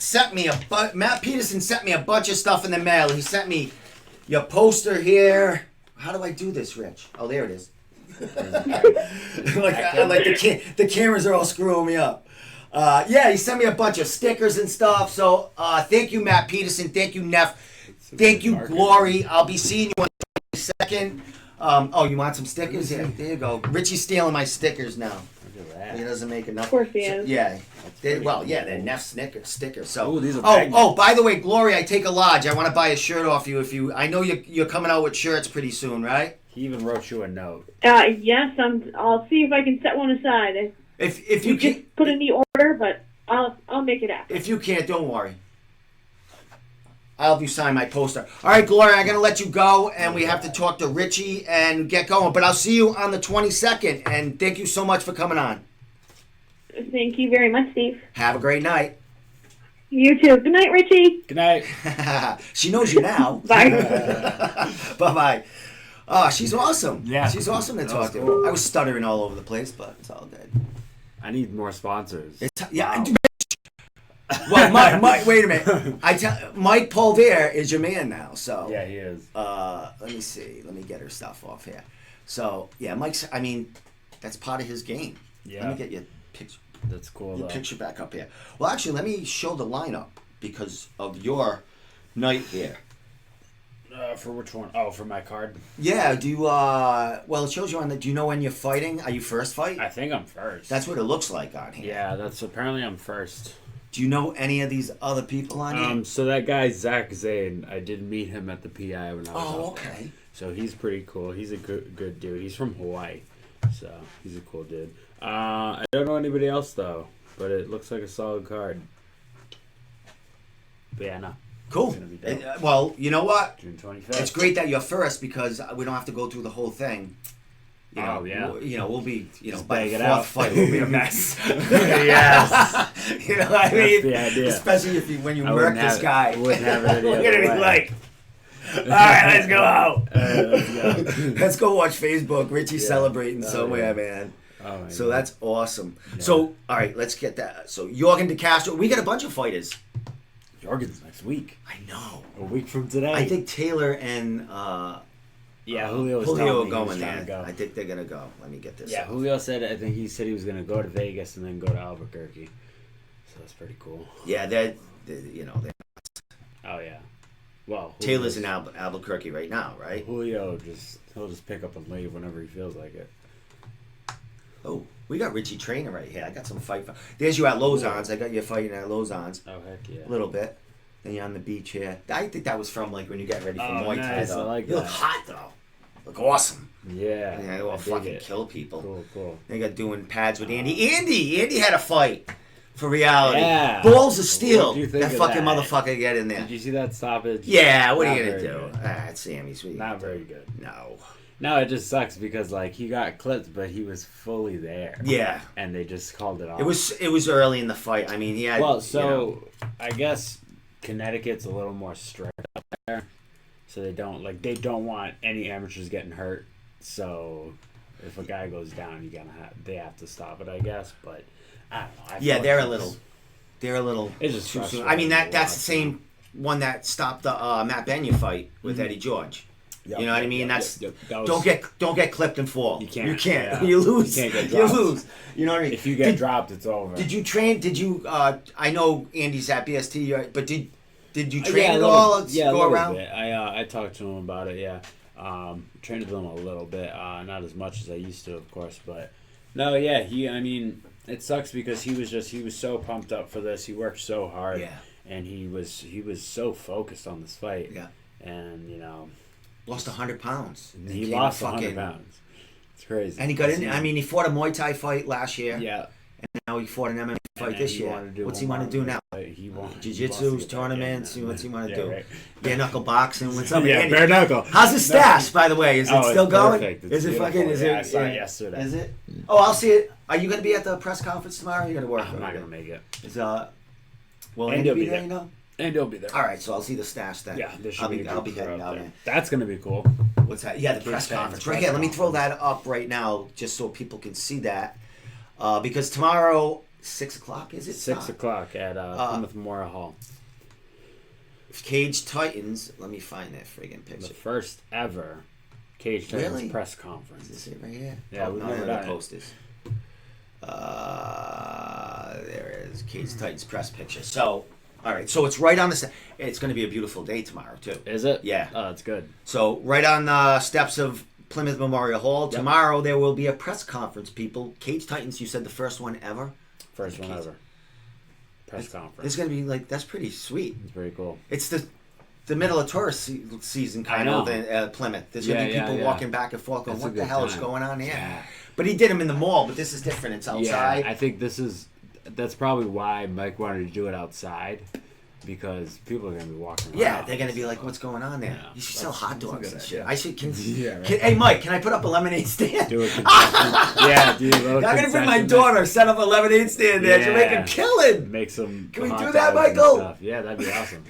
Peterson sent me a bunch of stuff in the mail. He sent me your poster here. How do I do this, Rich? Oh, there it is. The cameras are all screwing me up. He sent me a bunch of stickers and stuff. So thank you, Matt Peterson. Thank you, Neff. Thank you, Glory. I'll be seeing you on the 22nd. You want some stickers? Yeah, there you go. Richie's stealing my stickers now. Look at that. He doesn't make enough. Of course he is. Yeah. They're Neff stickers. So. Ooh, these are By the way, Glory, I take a lodge. I want to buy a shirt off you. I know you're coming out with shirts pretty soon, right? He even wrote you a note. Yes, I'll see if I can set one aside. If you just can't, put in the order, but I'll make it happen. if you can't, don't worry. I'll have you sign my poster. All right, Gloria, I'm going to let you go, and we have to talk to Richie and get going. But I'll see you on the 22nd, and thank you so much for coming on. Thank you very much, Steve. Have a great night. You too. Good night, Richie. Good night. She knows you now. Bye. Bye-bye. Oh, she's awesome. Yeah. She's awesome to talk to. Cool. I was stuttering all over the place, but it's all good. I need more sponsors. Wow. Well, Mike, wait a minute. Mike Polver is your man now, so. Yeah, he is. Let me see. Let me get her stuff off here. So, yeah, Mike's, that's part of his game. Yeah. Let me get your picture. That's cool, Your though. picture back up here. Well, actually, let me show the lineup because of your night here. For which one? Oh, for my card. Yeah. Do you? Well, it shows you on the. Do you know when you're fighting? Are you first fight? I think I'm first. That's what it looks like on here. Yeah, that's apparently I'm first. Do you know any of these other people on here? So that guy Zach Zane, I did meet him at the PI when I was out okay. there. So he's pretty cool. He's a good dude. He's from Hawaii, so he's a cool dude. I don't know anybody else though, but it looks like a solid card. But yeah, no. Cool. Be well, you know what? June 25th. It's great that you're first because we don't have to go through the whole thing. You know, we'll be, by the fourth fight, we'll be a mess. Yes. You know what I mean? The idea. Especially when you murk this guy. Wouldn't have it We're going to be like, all right, let's go out. Let's go. Let's go watch Facebook. Richie celebrating somewhere, man. Oh, so that's awesome. Yeah. So, all right, let's get that. So, Jorgen De Castro, we got a bunch of fighters. Jorgen's next week. I know. A week from today. I think Taylor and Julio are going there. Go. I think they're gonna go. Let me get this. Yeah, Julio said. I think he said he was gonna go to Vegas and then go to Albuquerque. So that's pretty cool. Yeah, they're Oh yeah. Well, Taylor's in Albuquerque right now, right? Julio he'll just pick up and leave whenever he feels like it. Oh, we got Richie Trainer right here. I got some fight. There's you at Lozon's. I got you fighting at Lozon's. Oh heck yeah. A little bit. Then you're on the beach here. I think that was from like when you get ready for Muay Thai. Nice. Though. I like you look hot though. Look awesome. Yeah. Yeah, they will fucking kill people. Cool. They got doing pads with Andy. Andy had a fight for reality. Yeah. Balls of steel. That fucking motherfucker get in there. Did you see that stoppage? Yeah, what are you gonna do? It's Sammy Sweet. Not very good. No, it just sucks because like he got clipped, but he was fully there. Yeah, and they just called it off. It was early in the fight. I mean, he had. Well, I guess Connecticut's a little more strict up there, so they don't want any amateurs getting hurt. So if a guy goes down, they have to stop it, I guess. But I don't know. They're a little. It's just too soon. I mean that's the same one that stopped the Matt Benya fight with Eddie George. Yep, you know what I mean? Don't get clipped and fall. You can't. Yeah. You lose. You can't get dropped. You lose. You know what I mean? If you get dropped, it's over. Did you train? Did you? I know Andy's at BST, but did you train at all? Go around. Bit. I talked to him about it. Yeah, trained with him a little bit. Not as much as I used to, of course, but no. Yeah, it sucks because he was so pumped up for this. He worked so hard. Yeah. And he was so focused on this fight. Yeah. And lost 100 pounds. He lost 100 pounds. It's crazy. And he got in. I mean, he fought a Muay Thai fight last year. Yeah. And now he fought an MMA fight this year. What's he want to do now? Jiu-jitsu, tournaments. What's he want to do? Right. Bare knuckle boxing with somebody. Yeah, bare knuckle. How's his stash, by the way? Is it still going? Perfect. Is it fucking? Is it? I saw it yesterday. Is it? Oh, I'll see it. Are you going to be at the press conference tomorrow? Or are you going to work? I'm not going to make it. Will Andy be there? You know. And he'll be there. All right, so I'll see the stash then. Yeah, I'll be heading down there. That's gonna be cool. What's that? Yeah, the press conference. Right here. Let me throw that up right now, just so people can see that. Because tomorrow, 6 o'clock, is it? 6 o'clock at Plymouth Memorial Hall. Cage Titans. Let me find that friggin' picture. The first ever Cage Titans press conference. Is this it right here? Yeah, we've never done the posters. There is Cage Titans press picture. So. All right, so it's right on the. It's going to be a beautiful day tomorrow too. Is it? Yeah. Oh, that's good. So right on the steps of Plymouth Memorial Hall tomorrow, there will be a press conference. People, Cage Titans. You said the first one ever. First one ever. Press conference. It's going to be that's pretty sweet. It's very cool. It's the middle of tourist season kind of in Plymouth. There's going to be people walking back and forth going, "What the hell is going on here?" Yeah. But he did them in the mall. But this is different. It's outside. Yeah, I think that's probably why Mike wanted to do it outside, because people are going to be walking around. Yeah, they're going to be like, what's going on there? You should sell hot dogs and shit. Idea. Hey, Mike, can I put up a lemonade stand? Do a concession. Yeah, do a little I'm going to bring my daughter, set up a lemonade stand there. She'll make a killing. Make some. Can we do that, Michael? Yeah, that'd be awesome.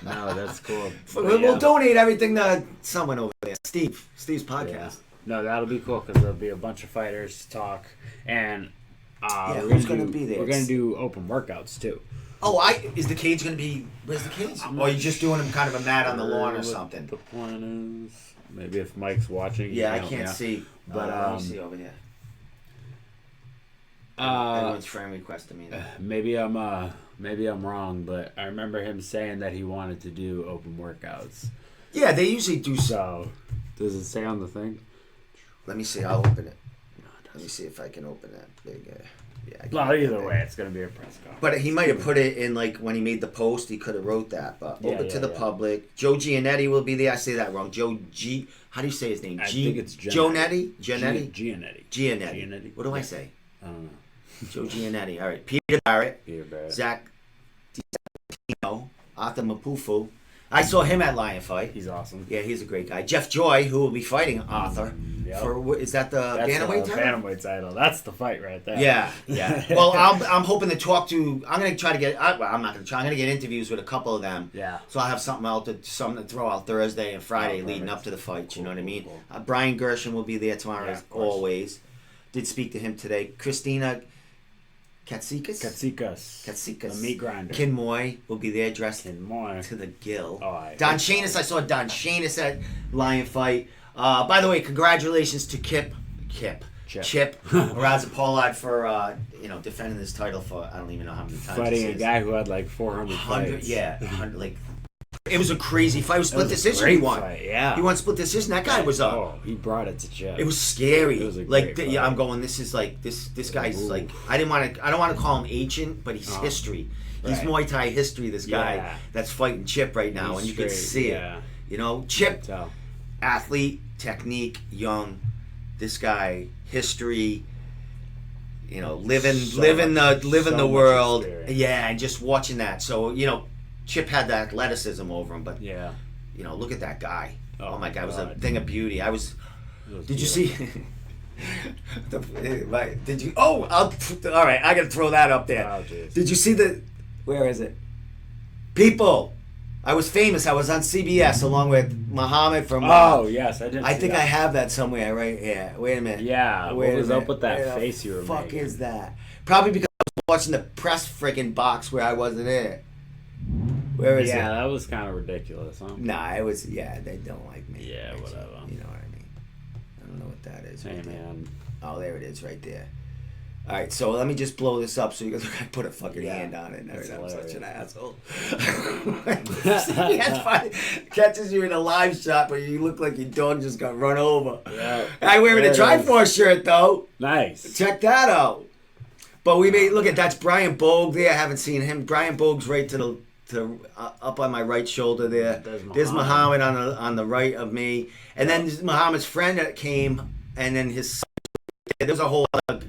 No, that's cool. We'll donate everything to someone over there. Steve's podcast. Yeah. No, that'll be cool because there'll be a bunch of fighters to talk. And who's going to be there? We're going to do open workouts too. Oh, is the cage going to be? Where's the cage? Or are you just doing them kind of a mat on the lawn or something? The plan is maybe if Mike's watching. Yeah, I can't see. But let me see over here. Everyone's friend requested me. Maybe I'm wrong, but I remember him saying that he wanted to do open workouts. Yeah, they usually do so. So, does it say on the thing? Let me see. I'll open it. Let me see if I can open that big. Yeah. Well, either way, it's gonna be a press conference. But he might have put it in like when he made the post. He could have wrote that. But open to the public. Joe Giannetti will be there. I say that wrong. Joe G. How do you say his name? I think it's Joe Netti. Giannetti. Giannetti. What do I say? I don't know. Joe Giannetti. All right. Peter Barrett. Zach DiStefano. Arthur Mapufu. I saw him at Lion Fight. He's awesome. Yeah, he's a great guy. Jeff Joy, who will be fighting Arthur. For is that the bantamweight title? Bantamweight title. That's the fight right there. Yeah. Well, I'm hoping to talk to. I'm gonna try to get. I'm not gonna try. I'm gonna get interviews with a couple of them. Yeah. So I'll have something to throw out Thursday and Friday leading up to the fight. You know what I mean? Cool. Brian Gershon will be there tomorrow as always. Did speak to him today. Christina Katsikas. The meat grinder. Kinmoy will be there dressed to the gill. Don Shanis. I saw Don Shanis at Lion Fight. By the way, congratulations to Chip Razapolad for defending this title for I don't even know how many times. Fighting a guy who had like 400 fights. Yeah, 100 like. It was a crazy fight. It was split decision. He won. Yeah. He won split decision. That guy was up. Oh, he brought it to Chip. It was scary. It was a great fight. I'm going. This is like this guy's like. I don't want to call him ancient, but he's history. He's Muay Thai history. This guy that's fighting Chip right now, and you can see it. You know, Chip, athlete, technique, young. This guy, history. You know, living the world. Experience. Yeah, and just watching that. So Chip had the athleticism over him, but look at that guy. Oh my God, it was a thing of beauty. Did you see? Did you? Oh, all right. I got to throw that up there. Oh, did you see the? Where is it? People, I was famous. I was on CBS along with Muhammad from. Oh yes, I did. I think I have that somewhere right here. Wait a minute. Yeah. What was up with that face you were making? Fuck is that? Probably because I was watching the press freaking box where I wasn't in it. Where is it? Yeah, that was kind of ridiculous, huh? Nah, it was. Yeah, they don't like me. Yeah, whatever. You know what I mean? I don't know what that is. Hey, man. Oh, there it is, right there. All right, so let me just blow this up so you can look. I put a fucking hand on it. I'm such an asshole. Catches you in a live shot, but you look like your dog just got run over. Yeah. I'm wearing a Triforce shirt though. Nice. Check that out. But we made look at that's Brian Bogue there. I haven't seen him. Brian Bogue's right to up on my right shoulder there. There's Muhammad on the right of me, and then Muhammad's friend that came, and then his son. There's a whole other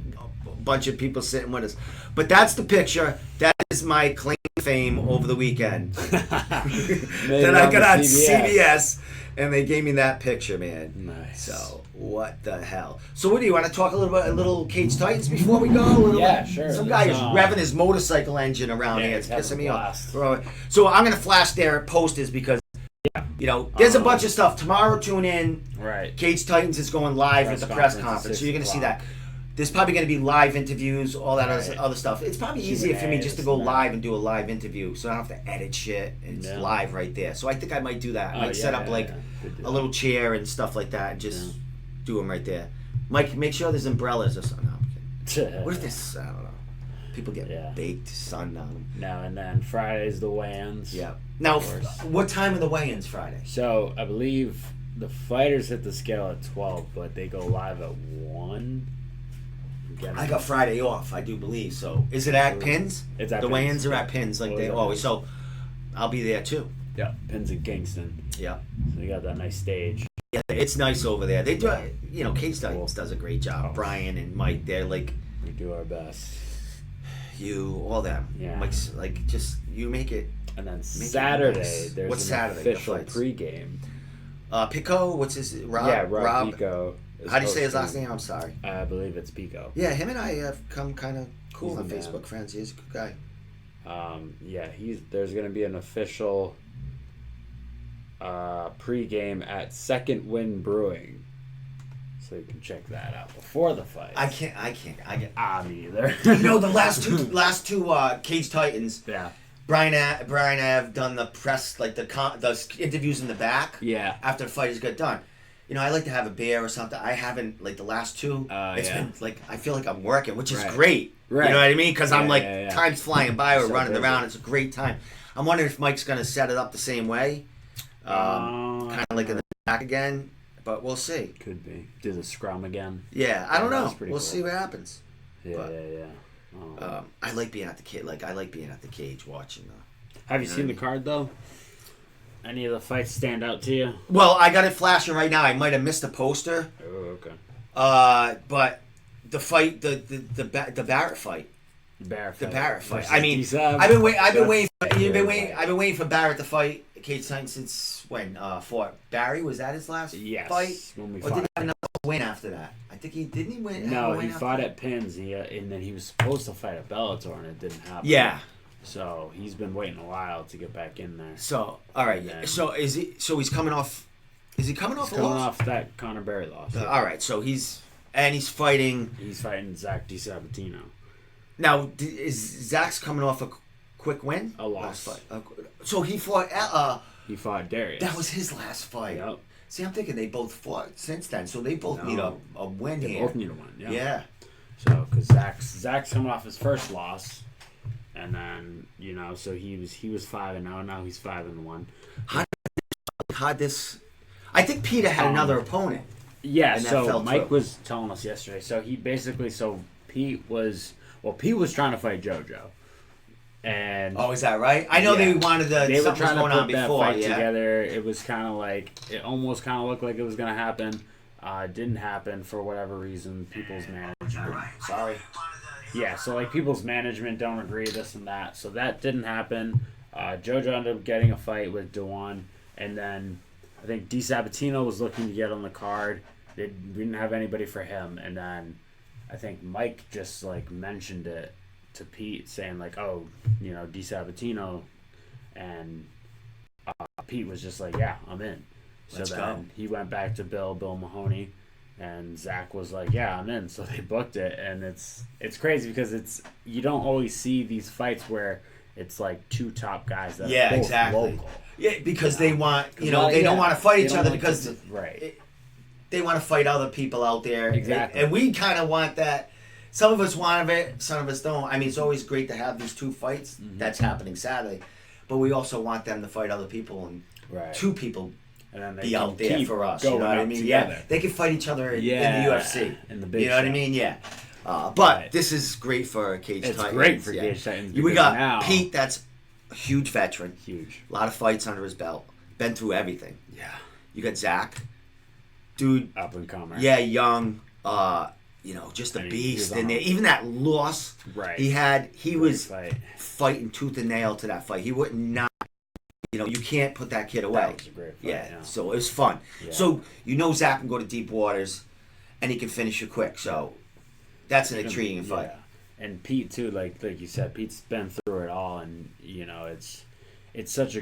bunch of people sitting with us, but that's the picture. That is my claim to fame over the weekend. Then I got on CBS, and they gave me that picture, man. Nice. So what the hell? So what do you want to talk a little Cage Titans before we go? Yeah, sure. Some guy is revving his motorcycle engine around here. It's pissing me off. So I'm gonna flash their posters because there's a bunch of stuff. Tomorrow, tune in. Right. Cage Titans is going live at the press conference, so you're gonna see that. There's probably going to be live interviews, all that other stuff. It's probably easier for me just to go live and do a live interview, so I don't have to edit shit. It's live right there. So I think I might do that. I might set up a little chair and stuff like that and just do them right there. Mike, make sure there's umbrellas or something. No, I'm kidding. What if this, I don't know. People get baked, sun on them. No, and then Friday's the weigh-ins. Yeah. Now, what time are the weigh-ins Friday? So I believe the fighters hit the scale at 12, but they go live at 1. I got Friday off, I do believe. So is it at Pins? It's at the Pins. weigh-ins are at Pins like they always. So I'll be there too. Yeah, Pins in Kingston. Yeah. So they got that nice stage. Yeah, it's nice over there. They do, Cage Titans does a great job. Brian and Mike, they're like. We do our best. You, all them. Yeah. Mike's like just you make it. And then Saturday, there's what's an Saturday, official pregame. Pico, what's his Rob? Yeah, Rob Pico. How do you say his last name? I'm sorry. I believe it's Pico. Yeah, him and I have come kind of cool on Facebook friends. He's a good guy. There's going to be an official pregame at Second Wind Brewing, so you can check that out before the fight. I can't. Me either. The last two Cage Titans. Yeah. Brian have done the press the interviews in the back. Yeah. After the fighters got done. I like to have a beer or something. I haven't, the last two. It's been, I feel like I'm working, which is great. Right. You know what I mean? Because I'm, time's flying by. We're running around. It's a great time. I'm wondering if Mike's going to set it up the same way. Kind of like in the back again, but we'll see. Could be. Do the scrum again. Yeah, I don't know. We'll cool. see what happens. Yeah. I like being at the I like being at the cage watching. Have you seen the card though? Any of the fights stand out to you? Well, I got it flashing right now. I might have missed a poster. Oh, okay. But the fight, the Barrett fight. The Barrett fight. I mean, I've been waiting for Barrett to fight Cage Titan since when? Fought Barry? Was that his last fight? When we or fought. did he have another win after that? I think didn't he win? No, he fought at Pins, and then he was supposed to fight at Bellator, and it didn't happen. Yeah. So he's been waiting a while to get back in there. So all right. Then, so is he? So he's coming off. Is he coming off? He's coming off that Conor Barry loss. All right. So he's fighting. He's fighting Zach DiSabatino. Now is Zach's coming off a quick win? A loss. Last fight. So he fought. He fought Darius. That was his last fight. Yep. See, I'm thinking they both fought since then, so they both need a win they here. They both need a win. Yeah. Yeah. So because Zach's coming off his first loss, and then so he was 5-0. Now he's 5-1. How this? I think Peter had another opponent. Yeah. So Mike was telling us yesterday. So he basically Pete was trying to fight JoJo. And is that right? I know they wanted they were trying to going put on that before, fight together. It was kind of like it almost kind of looked like it was going to happen. It didn't happen for whatever reason. People's management. Sorry. Yeah, so people's management don't agree, this and that. So that didn't happen. JoJo ended up getting a fight with Dewan, and then I think DiSabatino was looking to get on the card. We didn't have anybody for him, and then I think Mike just mentioned it to Pete, saying DiSabatino, and Pete was just yeah, I'm in. So then he went back to Bill Mahoney, and Zach was yeah, I'm in. So they booked it, and it's crazy because you don't always see these fights where it's two top guys that are both exactly local. Yeah, because they want they don't want to fight each other because they want to fight other people out there. Exactly, and we kind of want that. Some of us want it, some of us don't. I mean, it's always great to have these two fights. Mm-hmm. That's happening Saturday, but we also want them to fight other people and two people and then be out there for us. You know what I mean? Together. Yeah, they can fight each other in the UFC. In the big you know what I mean? Yeah. But this is great for Cage Titans. It's great for Cage Titans. We got Pete, that's a huge veteran. Huge. A lot of fights under his belt. Been through everything. Yeah. You got Zach. Dude. Up and comer. Yeah, young. Just a beast in there. Even that loss he was fighting tooth and nail to that fight. He would not, you can't put that kid away. That was a great fight, yeah. So it was fun. Yeah. So Zach can go to deep waters, and he can finish you quick. So that's an intriguing fight. And Pete too, like you said, Pete's been through it all, and it's such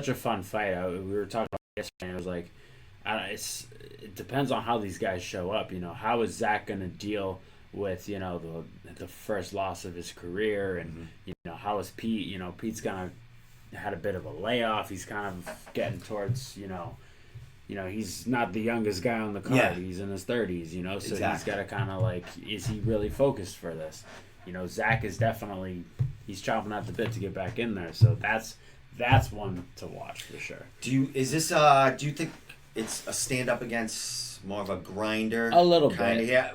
a fun fight. We were talking about it yesterday, and it was it depends on how these guys show up. How is Zach going to deal with the first loss of his career, and how is Pete? Pete's had a bit of a layoff. He's kind of getting towards he's not the youngest guy on the card. Yeah. He's in his 30s. So He's got to kind of is he really focused for this? Zach is definitely he's chomping at the bit to get back in there. So that's one to watch for sure. Do you think it's a stand up against more of a grinder? A little kinda, bit. Yeah,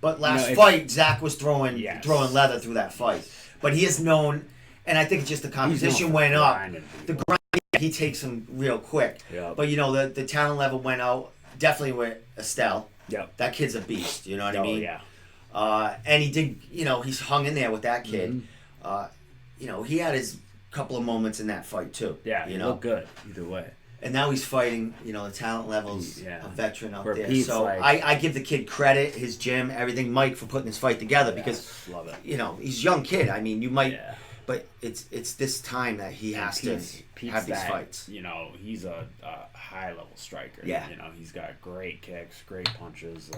but last fight Zach was throwing leather through that fight. But he is known, and I think just the competition went up. The grind, he takes him real quick. Yep. But the talent level went out definitely with Estelle. Yep. That kid's a beast, you know what I mean? Yeah. And he did, he's hung in there with that kid. Mm-hmm. He had his couple of moments in that fight too. Yeah, he looked good either way. And now he's fiting, the talent levels, a veteran out there. Pete's so I give the kid credit, his gym, everything, Mike, for putting this fight together because, love it. He's a young kid. I mean, you might, but it's this time that he has to have these fights. He's a high-level striker. Yeah. He's got great kicks, great punches.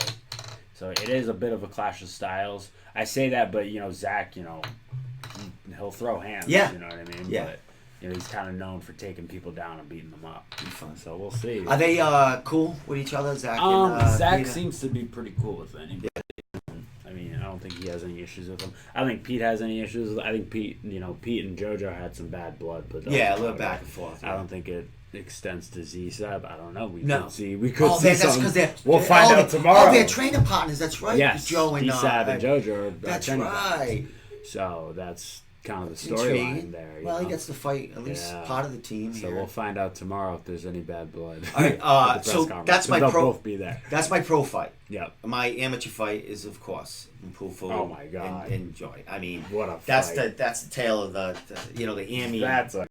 So it is a bit of a clash of styles. I say that, but, Zach, he'll throw hands. Yeah. You know what I mean? Yeah. But, he's kind of known for taking people down and beating them up. Be fun. So we'll see. Are they cool with each other, Zach? And, Zach Peter? seems to be pretty cool with anybody. Yeah. I mean, I don't think he has any issues with them. I don't think Pete has any issues. I think Pete and JoJo had some bad blood, but a little back and forth. I don't think it extends to Z Sub, I don't know. We No. could see. We could see that's something. because We'll find out tomorrow. Oh, they're trainer partners. That's right. Yes, Joe and D-Sab and JoJo are That's training right. partners. So that's kind of the storyline Intriguing. there. Well, you he know? gets to fight at least part of the team. So here. we'll find out tomorrow if there's any bad blood. All right. at the So press conference, that's 'cause my they'll pro. both be there. That's my pro fight. Yep. My amateur fight is, of course, Mpufo. Oh my God. And Joy. I mean, What a that's fight. the tale of the AMI. That's a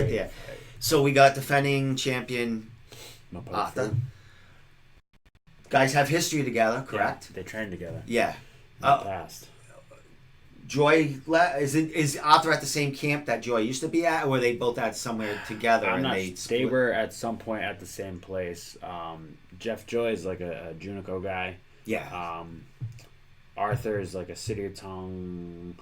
Yeah. So we got defending champion Mpufo. Arthur. Guys have history together, correct? Yeah, they train together. Yeah. In the past. Joy is Arthur at the same camp that Joy used to be at, or were they both at somewhere together? I'm and not. they They split? were at some point at the same place. Jeff Joy is like a Junico guy. Yeah. Arthur is like a City of Tongue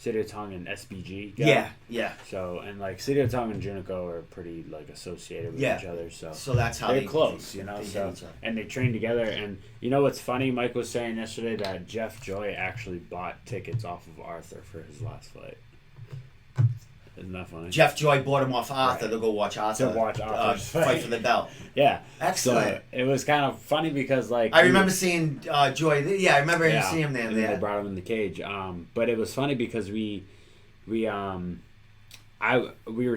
and SBG guy. Yeah. Yeah. So and like City of Tongue and Junico are pretty like associated with each other. So that's how they're close, you know. they So hit each other. and they train together. And you know what's funny? Mike was saying yesterday that Jeff Joy actually bought tickets off of Arthur for his last fight. Isn't that funny? Jeff Joy bought him off Arthur Right. to go watch Arthur. To watch Arthur's fight fight. for the belt. Yeah. Excellent. So it was kind of funny because like I remember seeing Joy. Yeah, I remember yeah, seeing him there. and then they brought him in the cage. But it was funny because we were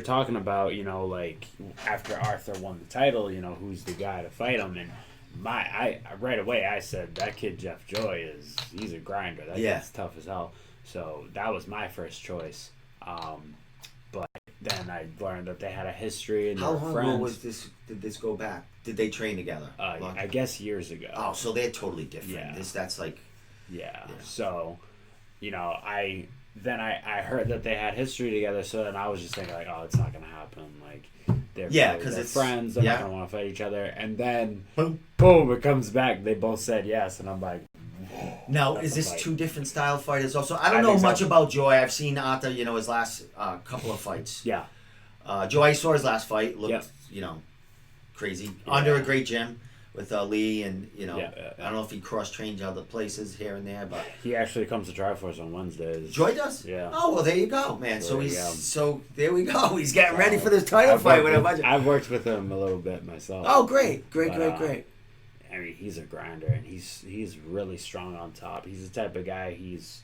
talking about, you know, like after Arthur won the title, you know, who's the guy to fight him, and I right away I said that kid Jeff Joy he's a grinder. That kid's tough as hell. So that was my first choice. But then I learned that they had a history and how they were long friends. ago was this? Did this go back? Did they train together? I guess years ago. Oh, so they're totally different. Yeah. That's like. Yeah. So, you know, I heard that they had history together, so then I was just thinking like, oh, it's not gonna happen. Like, they're because they're it's friends. They're not gonna want to fight each other. And then, boom, it comes back. They both said yes, and I'm like, Now, that's is a this fight. two different style fighters? Also, I don't I know think so. much about Joy. I've seen Arthur, his last couple of fights. Yeah. Joy saw his last fight. Looked, Yep. crazy. Yeah. Under a great gym with Lee, and Yeah. I don't know if he cross-trained other places here and there, but He actually comes to Triforce on Wednesdays. Joy does. Yeah. Oh well, there you go, man. So There you go. there we go. He's getting ready for this title fight with a bunch of. I've worked with him a little bit myself. Oh, great. But, I I mean, he's a grinder, and he's really strong on top. He's the type of guy. He's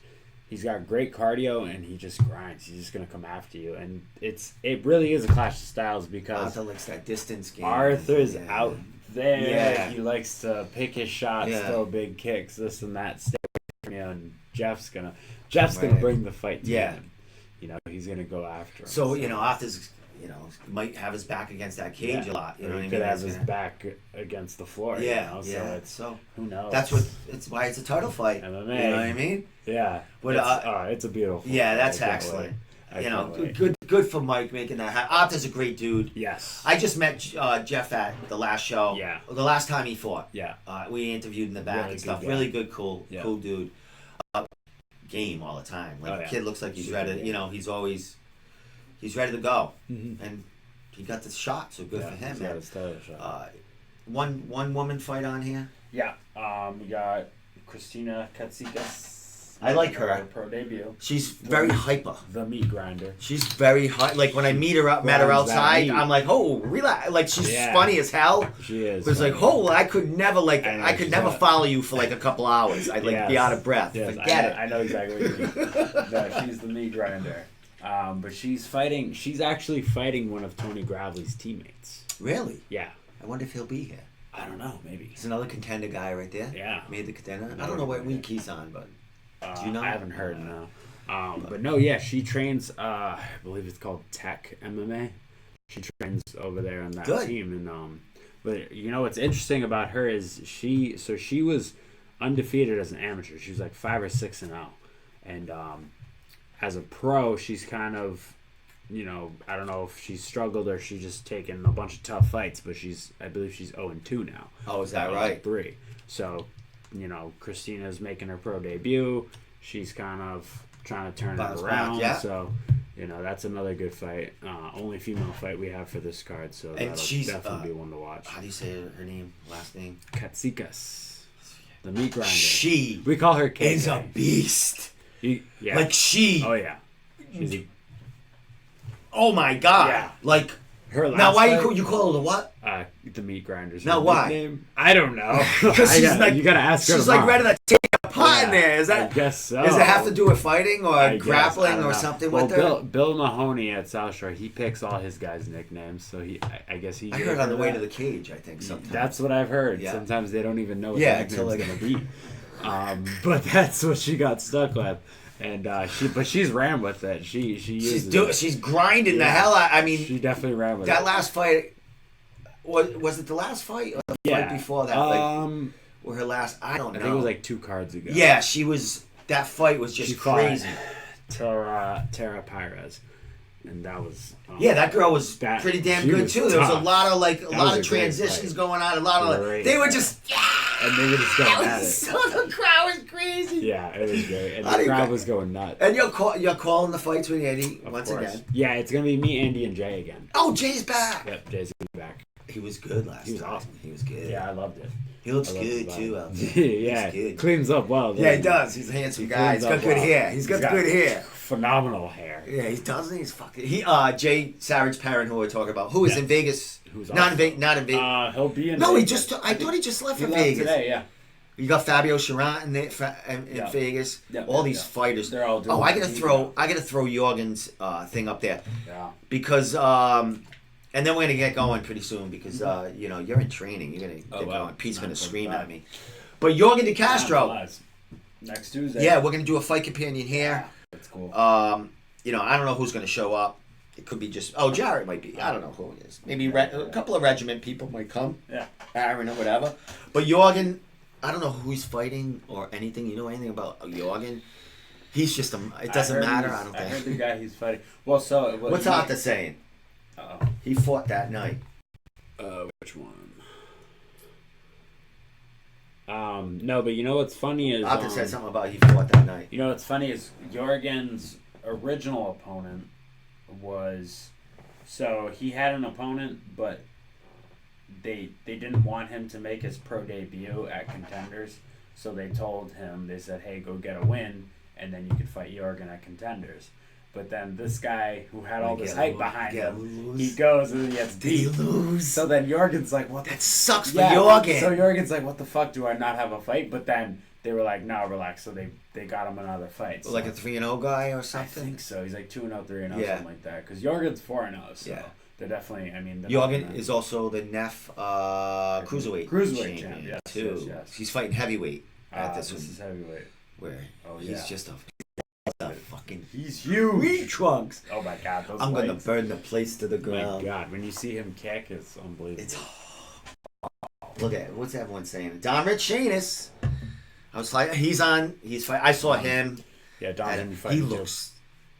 got great cardio, and he just grinds. He's just gonna come after you, and it really is a clash of styles because Arthur likes that distance game. Arthur's out there. Yeah. He likes to pick his shots, Yeah. throw big kicks, this and that. Stay away from you, and Jeff's gonna bring the fight to Yeah. him. You know, he's gonna go after him. So Arthur's might have his back against that cage a lot. You know Or what I he mean? could have He's his gonna- back against the floor. Yeah, You know? yeah. So it's who knows. That's why it's a title fight. MMA. You know what I mean? Yeah. But, it's a beautiful. Yeah, fight. that's I can't excellent. wait. I can't wait. Good for Mike making that happen. Arthur's a great dude. Yes. I just met Jeff at the last show. Yeah. The last time he fought. Yeah. We interviewed in the back Really and good stuff. guy. Really good, cool dude. Game all the time. Like the kid looks like he's ready. He's ready to go. Mm-hmm. And he got the shot, so good for him. He's got Man. his title shot. One woman fight on here. Yeah. We got Christina Katsikas. I like her. Pro debut. She's very hyper. The meat grinder. She's very high. Like when I met her Grinds that outside, meat. I'm like, oh, relax. Like she's Yeah. funny as hell. She is. It was like, oh, I could never I know, could never follow you for like a couple hours. I'd like be Yes. out of breath. Yes, Forget it. I know exactly what you mean. No, she's the meat grinder. But she's actually fighting one of Tony Gravely's teammates. Really? Yeah. I wonder if he'll be here. I don't know, maybe. He's another contender guy right there. Yeah. Made the contender. I don't know what week he's on, but do you know? I haven't heard, no. But no, yeah, she trains, I believe it's called Tech MMA. She trains over there on that Good. team. And but you know what's interesting about her is she was undefeated as an amateur. She was like 5 or 6-0. And as a pro, she's kind of, I don't know if she's struggled or she's just taken a bunch of tough fights, but I believe she's 0-2 now. Oh, is that right? 3. So, Christina's making her pro debut. She's kind of trying to turn it Bounce around. back, yeah. So, that's another good fight. Only female fight we have for this card, so And that'll she's, definitely be one to watch. How do you say her name? Last name? Katsikas, the meat grinder. She We call her KK. is a beast. Yeah. Like she. Oh yeah. She's Oh my God. Yeah. Like Her last Now, why fight, you call her the what? The meat grinders. Now, Her why? nickname? I don't know. Because she's like, you gotta ask her. She's like ready to take a pot in Yeah, there. Is that? I guess so. Does it have to do with fighting or I grappling don't or know. something well, with her? Bill Mahoney at South Shore, he picks all his guys' nicknames, so I guess he. I gave heard on her the way that. to the cage. I think sometimes. That's what I've heard. Yeah. Sometimes they don't even know what Yeah, the nickname's until gonna be. But that's what she got stuck with, and she's ran with it. She's grinding the hell out. I mean, she definitely ran with it. that last fight. Was it the last fight or the fight before that? Or her last? I don't know. I think it was like 2 cards ago. Yeah, she was. That fight was just crazy. Tara Pires, and that was. Yeah, that girl was pretty damn good too. There was a lot of transitions going on. A lot of they were just and they were just going at it. So the crowd was crazy. Yeah, it was great, and the crowd was going nuts. And you're calling the fights with Andy once again. Yeah, it's gonna be me, Andy, and Jay again. Oh, Jay's back. Yep, Jay's back. He was good last time. He was awesome. He was good. Yeah, I loved it. He looks good too out there. Yeah, good. Cleans up well. Yeah, he does. He's a handsome guy. He's got good hair. He's got good hair. Phenomenal hair. Yeah, he doesn't. He's fucking. Jay Savage Parent, who we're talking about, who is in Vegas. Who's not in Vegas. He'll be in. No, Vegas. I thought he just left for Vegas Vegas. today. Yeah. You got Fabio Charant in Vegas. Yep, all these fighters. They're all doing. I gotta throw Jorgen's thing up there. Yeah. Because and then we're gonna get going pretty soon because you're in training. You're gonna get going. Pete's gonna scream at me. But Jorgen De Castro. Next Tuesday. Yeah, we're gonna do a fight companion here. That's cool. I don't know who's gonna show up. It could be just Jarrett might be. I don't know who it is. Maybe a couple of regiment people might come. Yeah. Aaron or whatever. But Jorgen, I don't know who he's fighting or anything. You know anything about Jorgen? He's just it doesn't matter. I don't think. I heard the guy he's fighting. Well, so what's Arthur saying? He fought that night. Which one? No, but you know what's funny is Arthur said something about he fought that night. You know what's funny is Jorgen's original opponent was, so he had an opponent, but they didn't want him to make his pro debut at Contenders, so they told him, they said, hey, go get a win, and then you could fight Jorgen at Contenders. But then this guy who had all this hype behind him, he goes and he gets beat. So then Jorgen's like, what? That sucks for Jorgen. So Jorgen's like, what the fuck, do I not have a fight? But then they were like, no, relax. So they got him another fight. So like a 3-0 guy or something? I think so. He's like 2-0, 3-0, something like that. Because Jorgen's 4-0. So they're definitely, Jorgen is also the NEF cruiserweight champion. Yes, too. Yes. He's fighting heavyweight at this one. This is heavyweight. Where he's just a fucking. He's huge. Wheat trunks. Oh my god, those I'm legs. gonna burn the place to the ground. Oh my god, when you see him kick, it's unbelievable. Look at what's everyone saying. Don Richanis. I was like, he's fighting. I saw him. Yeah, Don's fighting. He looks.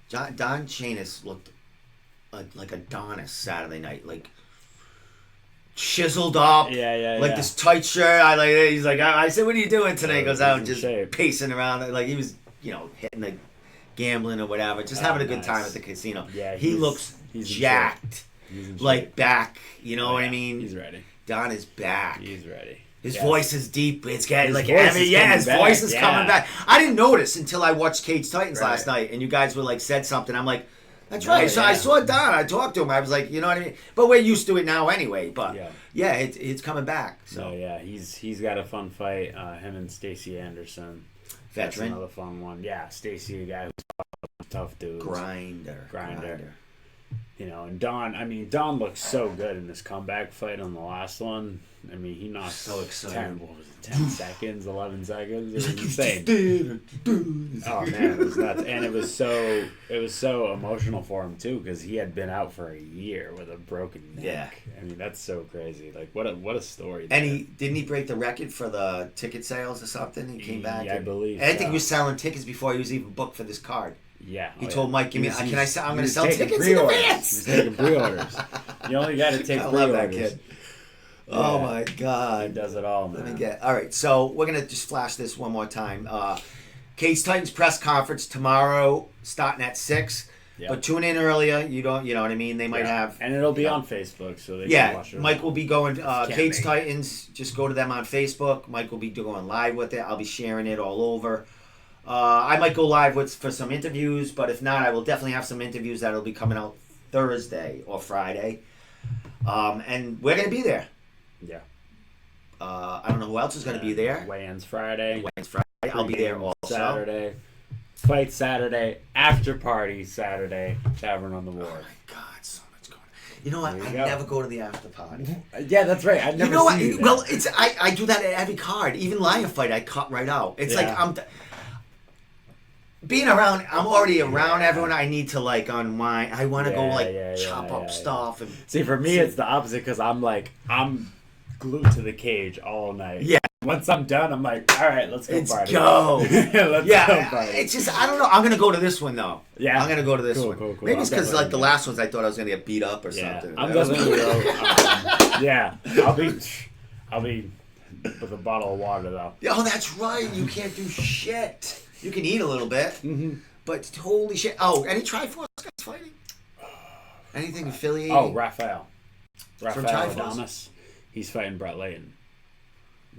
Don Chanis looked like Adonis Saturday night, like chiseled up. Like this tight shirt. He's like, I said, what are you doing today? He goes out and just pacing around. Like he was, hitting the gambling or whatever, just having a good time at the casino. Yeah, he looks jacked. Like back. You know what I mean? He's ready. Don is back. He's ready. His voice is deep. It's getting his voice is coming back. I didn't notice until I watched Cage Titans last night, and you guys were like said something. I'm like, that's right. So I saw Don. I talked to him. I was like, you know what I mean? But we're used to it now anyway. But it's coming back. So he's got a fun fight. Him and Stacey Anderson. Veteran. That's another fun one. Yeah, Stacey, a guy who's a tough dude. Grinder. And Don looked so good in this comeback fight on the last one. I mean, he knocked so excited. 10 seconds, 11 seconds. It was insane. Oh man, it was nuts, and it was so emotional for him too, because he had been out for a year with a broken neck. Yeah, I mean that's so crazy. Like what a story. And didn't he break the record for the ticket sales or something? He came back. I believe. And I think he was selling tickets before he was even booked for this card. Yeah. He told Mike, I'm going to sell tickets in advance. He's taking pre-orders. You only got to take pre-orders. I love that kid. Yeah. Oh my God. He does it all, man. Let me all right, so we're going to just flash this one more time. Cage Titans press conference tomorrow starting at 6. Yep. But tune in earlier. You know what I mean? They might have. And it'll be on Facebook, so they can watch it. Mike will be going, Cage Titans, just go to them on Facebook. Mike will be going live with it. I'll be sharing it all over. I might go live for some interviews, but if not, I will definitely have some interviews that'll be coming out Thursday or Friday. And we're gonna be there. Yeah. I don't know who else is gonna be there. Weigh-ins Friday. I'll be there also. Saturday. Fight Saturday. After party Saturday. Tavern on the Oh Wharf. my God, so much going on. You know what? There I you go. never go to the after party. Yeah, that's right. I've never You know what? seen you there. Well, it's I do that at every card. Even Lion Fight, I cut right out. It's like Yeah. being around. I'm already around everyone. I need to like unwind. I want to go like chop up stuff. And see, for me, it's the opposite because I'm glued to the cage all night. Yeah. Once I'm done, I'm like, all right, let's go Let's party. go. Let's go party. It's just I don't know. I'm gonna go to this one though. Yeah. I'm gonna go to this Cool, one. cool. Maybe it's because like the Definitely. last ones I thought I was gonna get beat up or something. I'm That was- definitely yeah. I'll be with a bottle of water though. Oh, that's right. You can't do shit. You can eat a little bit, but holy shit. Oh, any Triforce guys fighting? Anything affiliated? Oh, Raphael Triforce? Adamas. He's fighting Brett Layton.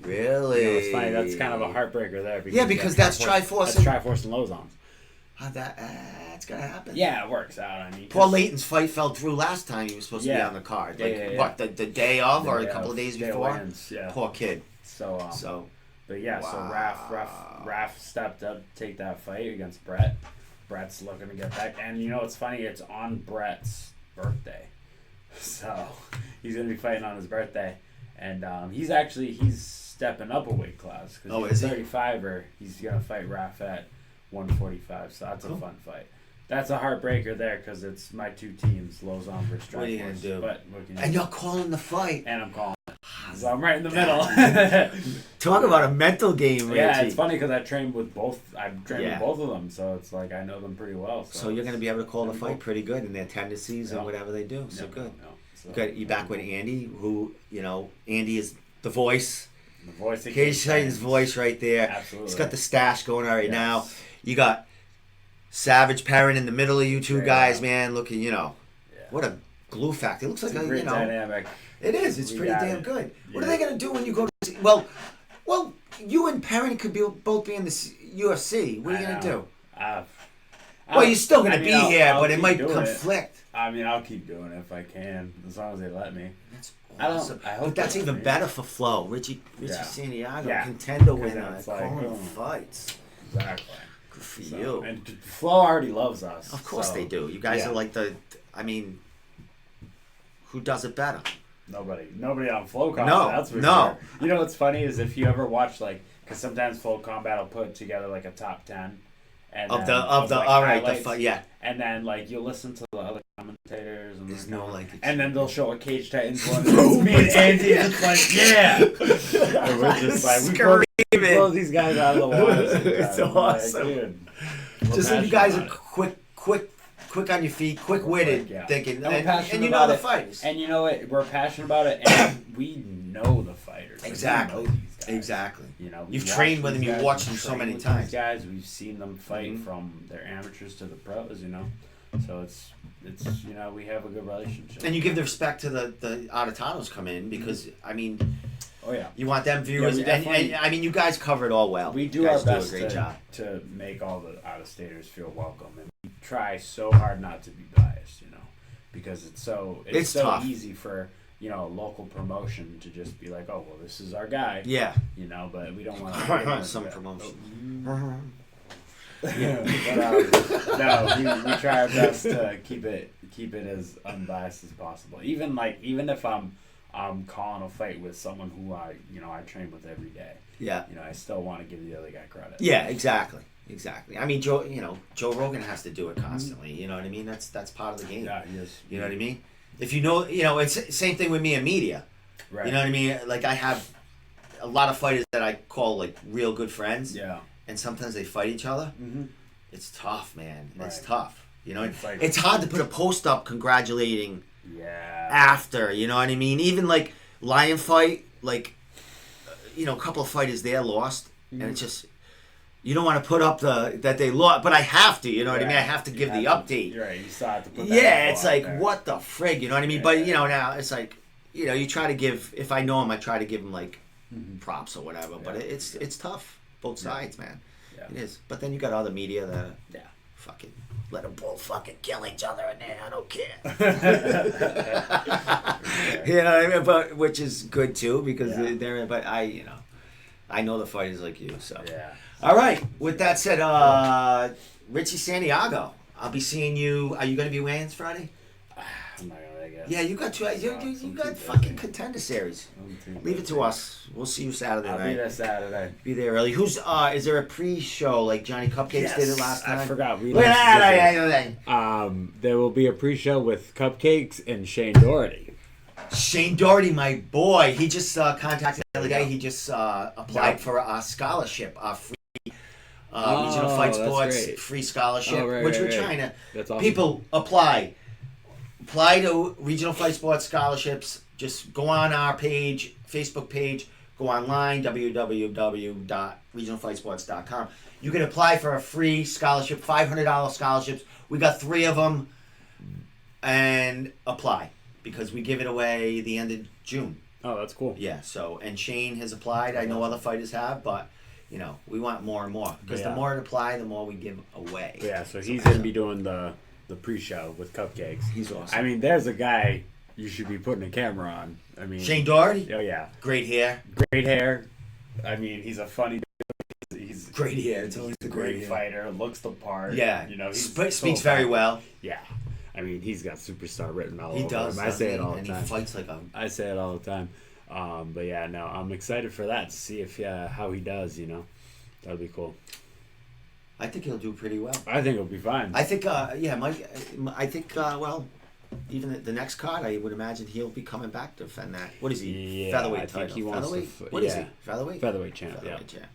Really? You know, it's funny. That's kind of a heartbreaker there. Because that's Triforce. That's Triforce and Lozon. That's gonna happen. Yeah, it works out. I mean, Paul Layton's fight fell through last time he was supposed to be Yeah. on the card. Yeah, Like yeah, yeah. what? The day of or a couple of days Day before? weigh-ins, yeah. Poor kid. So, but yeah, so Wow. Raph stepped up to take that fight against Brett. Brett's looking to get back, and you know what's funny? It's on Brett's birthday, so he's gonna be fighting on his birthday, and he's stepping up a weight class because Oh, he's is he? 35er. He's gonna fight Raph at 145, so that's a fun fight. That's a heartbreaker there because it's my two teams, Lozon versus Triforce. What are you gonna do? But what can you And do? you're calling the fight. And I'm calling it. So I'm right in the middle. Talk about a mental game, Richie. Yeah, it's funny because I trained with both. I've trained Yeah. with both of them, so it's like I know them pretty well. So you're going to be able to call the I'm fight cool. pretty good in their tendencies and Yeah. whatever they do. So good. So, Good. You back with Andy, who, Andy is the voice. the voice of Cage Titans voice right there. Absolutely. He's got the stash going on right Yes. now. You got Savage Perrin in the middle of you two Yeah. guys, man. Looking, Yeah. what a glue factor. It looks It's like a a, great dynamic. It is. It's We pretty got damn it. good. What are Yeah. they going to do when you go to see? Well, you and Perrin could both be in the UFC. What are you going to do? Well, you're still going to be here, but it might conflict. I mean, I'll keep doing it if I can, as long as they let me. That's I don't- awesome. I hope But that's they let even me. better for Flo. Richie Yeah. Santiago, Yeah. contender 'Cause winner, it's like, calling boom. fights. Exactly. Good for So, you. and Flo already loves us. Of course so they do. You guys yeah. are like who does it better? Nobody on Flow Combat. No, That's for no. sure. You know what's funny is if you ever watch because sometimes Flow Combat will put together like a top 10, and Of then, the like, all right, the highlights, fight, yeah. and then you'll listen to the other commentators, and There's then, no like. and then they'll show a Cage Titans one. And it's me and Andy, and it's like, yeah. And we're just like we blow these guys out of the water. It's sometimes. I'm awesome. Like, dude, we're Just like you passionate guys about are it. quick on your feet, quick-witted, Yeah. thinking, And we're passionate and you know about the it. fights. And you know what? We're passionate about it, and we know the fighters. Like, we Exactly. know these guys. Exactly. You know, You've we've trained watched with these them, you've guys, watched we've them so trained many with times. These guys, we've seen them fight Mhm. from their amateurs to the pros. You know, so it's we have a good relationship. And you give the respect to the Adetanos come in because I mean, oh yeah, you want them viewers, we and definitely- I mean you guys cover it all well. we do you our guys best do a great job. to make all the out-of-staters feel welcome, and we try so hard not to be biased. You know, because it's so tough. easy for a local promotion to just be like, oh well, this is our guy. Yeah. You know, but we don't want to Some promotion. Yeah, but no, we try our best to keep it as unbiased as possible. Even if I'm calling a fight with someone who I train with every day. Yeah. I still want to give the other guy credit. Yeah, exactly. I mean, Joe Rogan has to do it constantly. You know what I mean? That's part of the game. Yeah, he is. You know what I mean? If it's the same thing with me and media. Right. You know what I mean? Like I have a lot of fighters that I call like real good friends. Yeah. And sometimes they fight each other. Mm-hmm. It's tough, man. It's Right. tough. It's like- it's hard to put a post up congratulating Yeah. after. You know what I mean? Even like Lion fight, like a couple of fighters there lost, and it's just you don't want to put up that they lost, but I have to. You know what I mean? I have to give the update. You're right. You still have to put that Yeah, info it's out like there. what the frig, you know what I mean? Yeah. But now it's like you try to give. If I know him, I try to give him like props or whatever. But Yeah. it's tough, both sides, man. Yeah. It is. But then you got other media that Yeah. fucking Let them both fucking kill each other in there. I don't care. You know what I mean? But which is good too because they're. But I know the fighters like you. So Yeah. All right. With that said, Richie Santiago, I'll be seeing you. Are you going to be weigh-ins Friday? I'm not gonna, I guess. Yeah, you got you got fucking Contender Series. Leave it to us. We'll see you Saturday night. I'll be there Saturday. Be there early. Who's is there a pre-show like Johnny Cupcakes did it last time? I forgot. There will be a pre-show with Cupcakes and Shane Doherty. Shane Doherty, my boy, he just contacted me the other day. He just applied for a scholarship, a free regional fight sports free scholarship, which we're trying to. That's awesome. People apply. Apply to regional fight sports scholarships. Just go on our page, Facebook page. Go online, www.regionalfightsports.com. You can apply for a free scholarship, $500 scholarships. We got 3 of them, and apply because we give it away the end of June. Oh, that's cool. Yeah. So and Shane has applied. I know other fighters have, but we want more and more because the more it apply, the more we give away. Yeah. So he's gonna be doing the pre-show with Cupcakes. He's awesome. I mean, there's a guy you should be putting a camera on. I mean, Shane Doherty. Oh yeah. Great hair. Great hair. I mean, he's a funny. He's great hair. He's a great fighter. Looks the part. Yeah. He speaks very well. Yeah. I mean, he's got superstar written all over him. He does. I say it all the time. And he fights like a. I say it all the time. But yeah, no, I'm excited for that to see if how he does. That'd be cool. I think he'll do pretty well. I think it'll be fine. I think, Mike. I think, even the next card, I would imagine he'll be coming back to defend that. What is he? Featherweight I title. think he wants featherweight. What is he? Featherweight. Featherweight champ. Featherweight champ.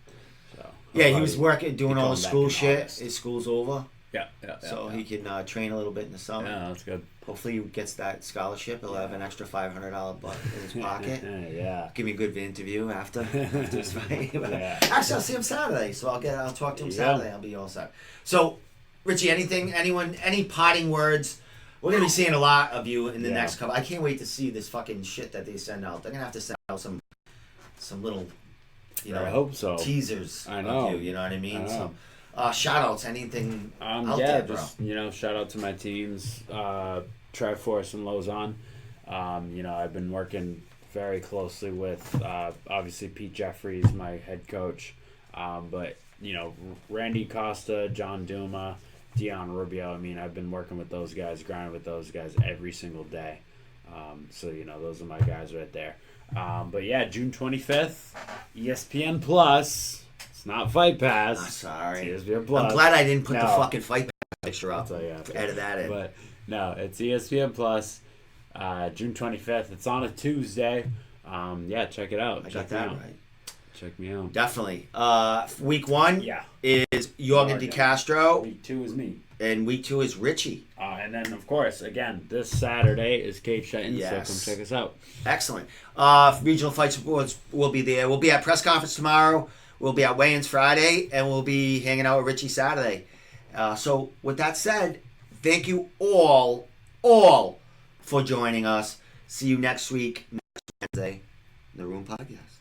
So yeah, he was doing all the school shit. August. His school's over. Yeah. So he can train a little bit in the summer. Yeah, that's good. Hopefully he gets that scholarship. He'll have an extra $500 butt in his pocket. Yeah. Give me a good interview after his fight. Yeah. Actually, I'll see him Saturday, so I'll talk to him Saturday. I'll be all set. So, Richie, any parting words? We're gonna be seeing a lot of you in the next couple. I can't wait to see this fucking shit that they send out. They're gonna have to send out some little, I hope so. teasers. I know. Of you. You know what I mean? So, shout outs, anything out there, bro? Just shout out to my teams, Triforce and Lausanne. I've been working very closely with obviously Pete Jeffries, my head coach, but Randy Costa, John Duma, Dion Rubio. I mean, I've been working with those guys, grinding with those guys every single day. So those are my guys right there. But yeah, June 25th, ESPN Plus. It's not Fight Pass. I'm sorry. It's ESPN Plus. I'm glad I didn't put the fucking Fight Pass picture up. Edit that in. But no, it's ESPN Plus. June 25th. It's on a Tuesday. Check it out. I got that right. Check me out. Definitely. Week 1 Yeah. is Jorgen De Castro. Week 2 is me. And week 2 is Richie. And then, of course, again, this Saturday is Cage Titans, Yes. so come check us out. Excellent. Regional Fight Sports will be there. We'll be at press conference tomorrow. We'll be at weigh-ins Friday. And we'll be hanging out with Richie Saturday. So, with that said, thank you all for joining us. See you next week, next Wednesday, in the Room Podcast.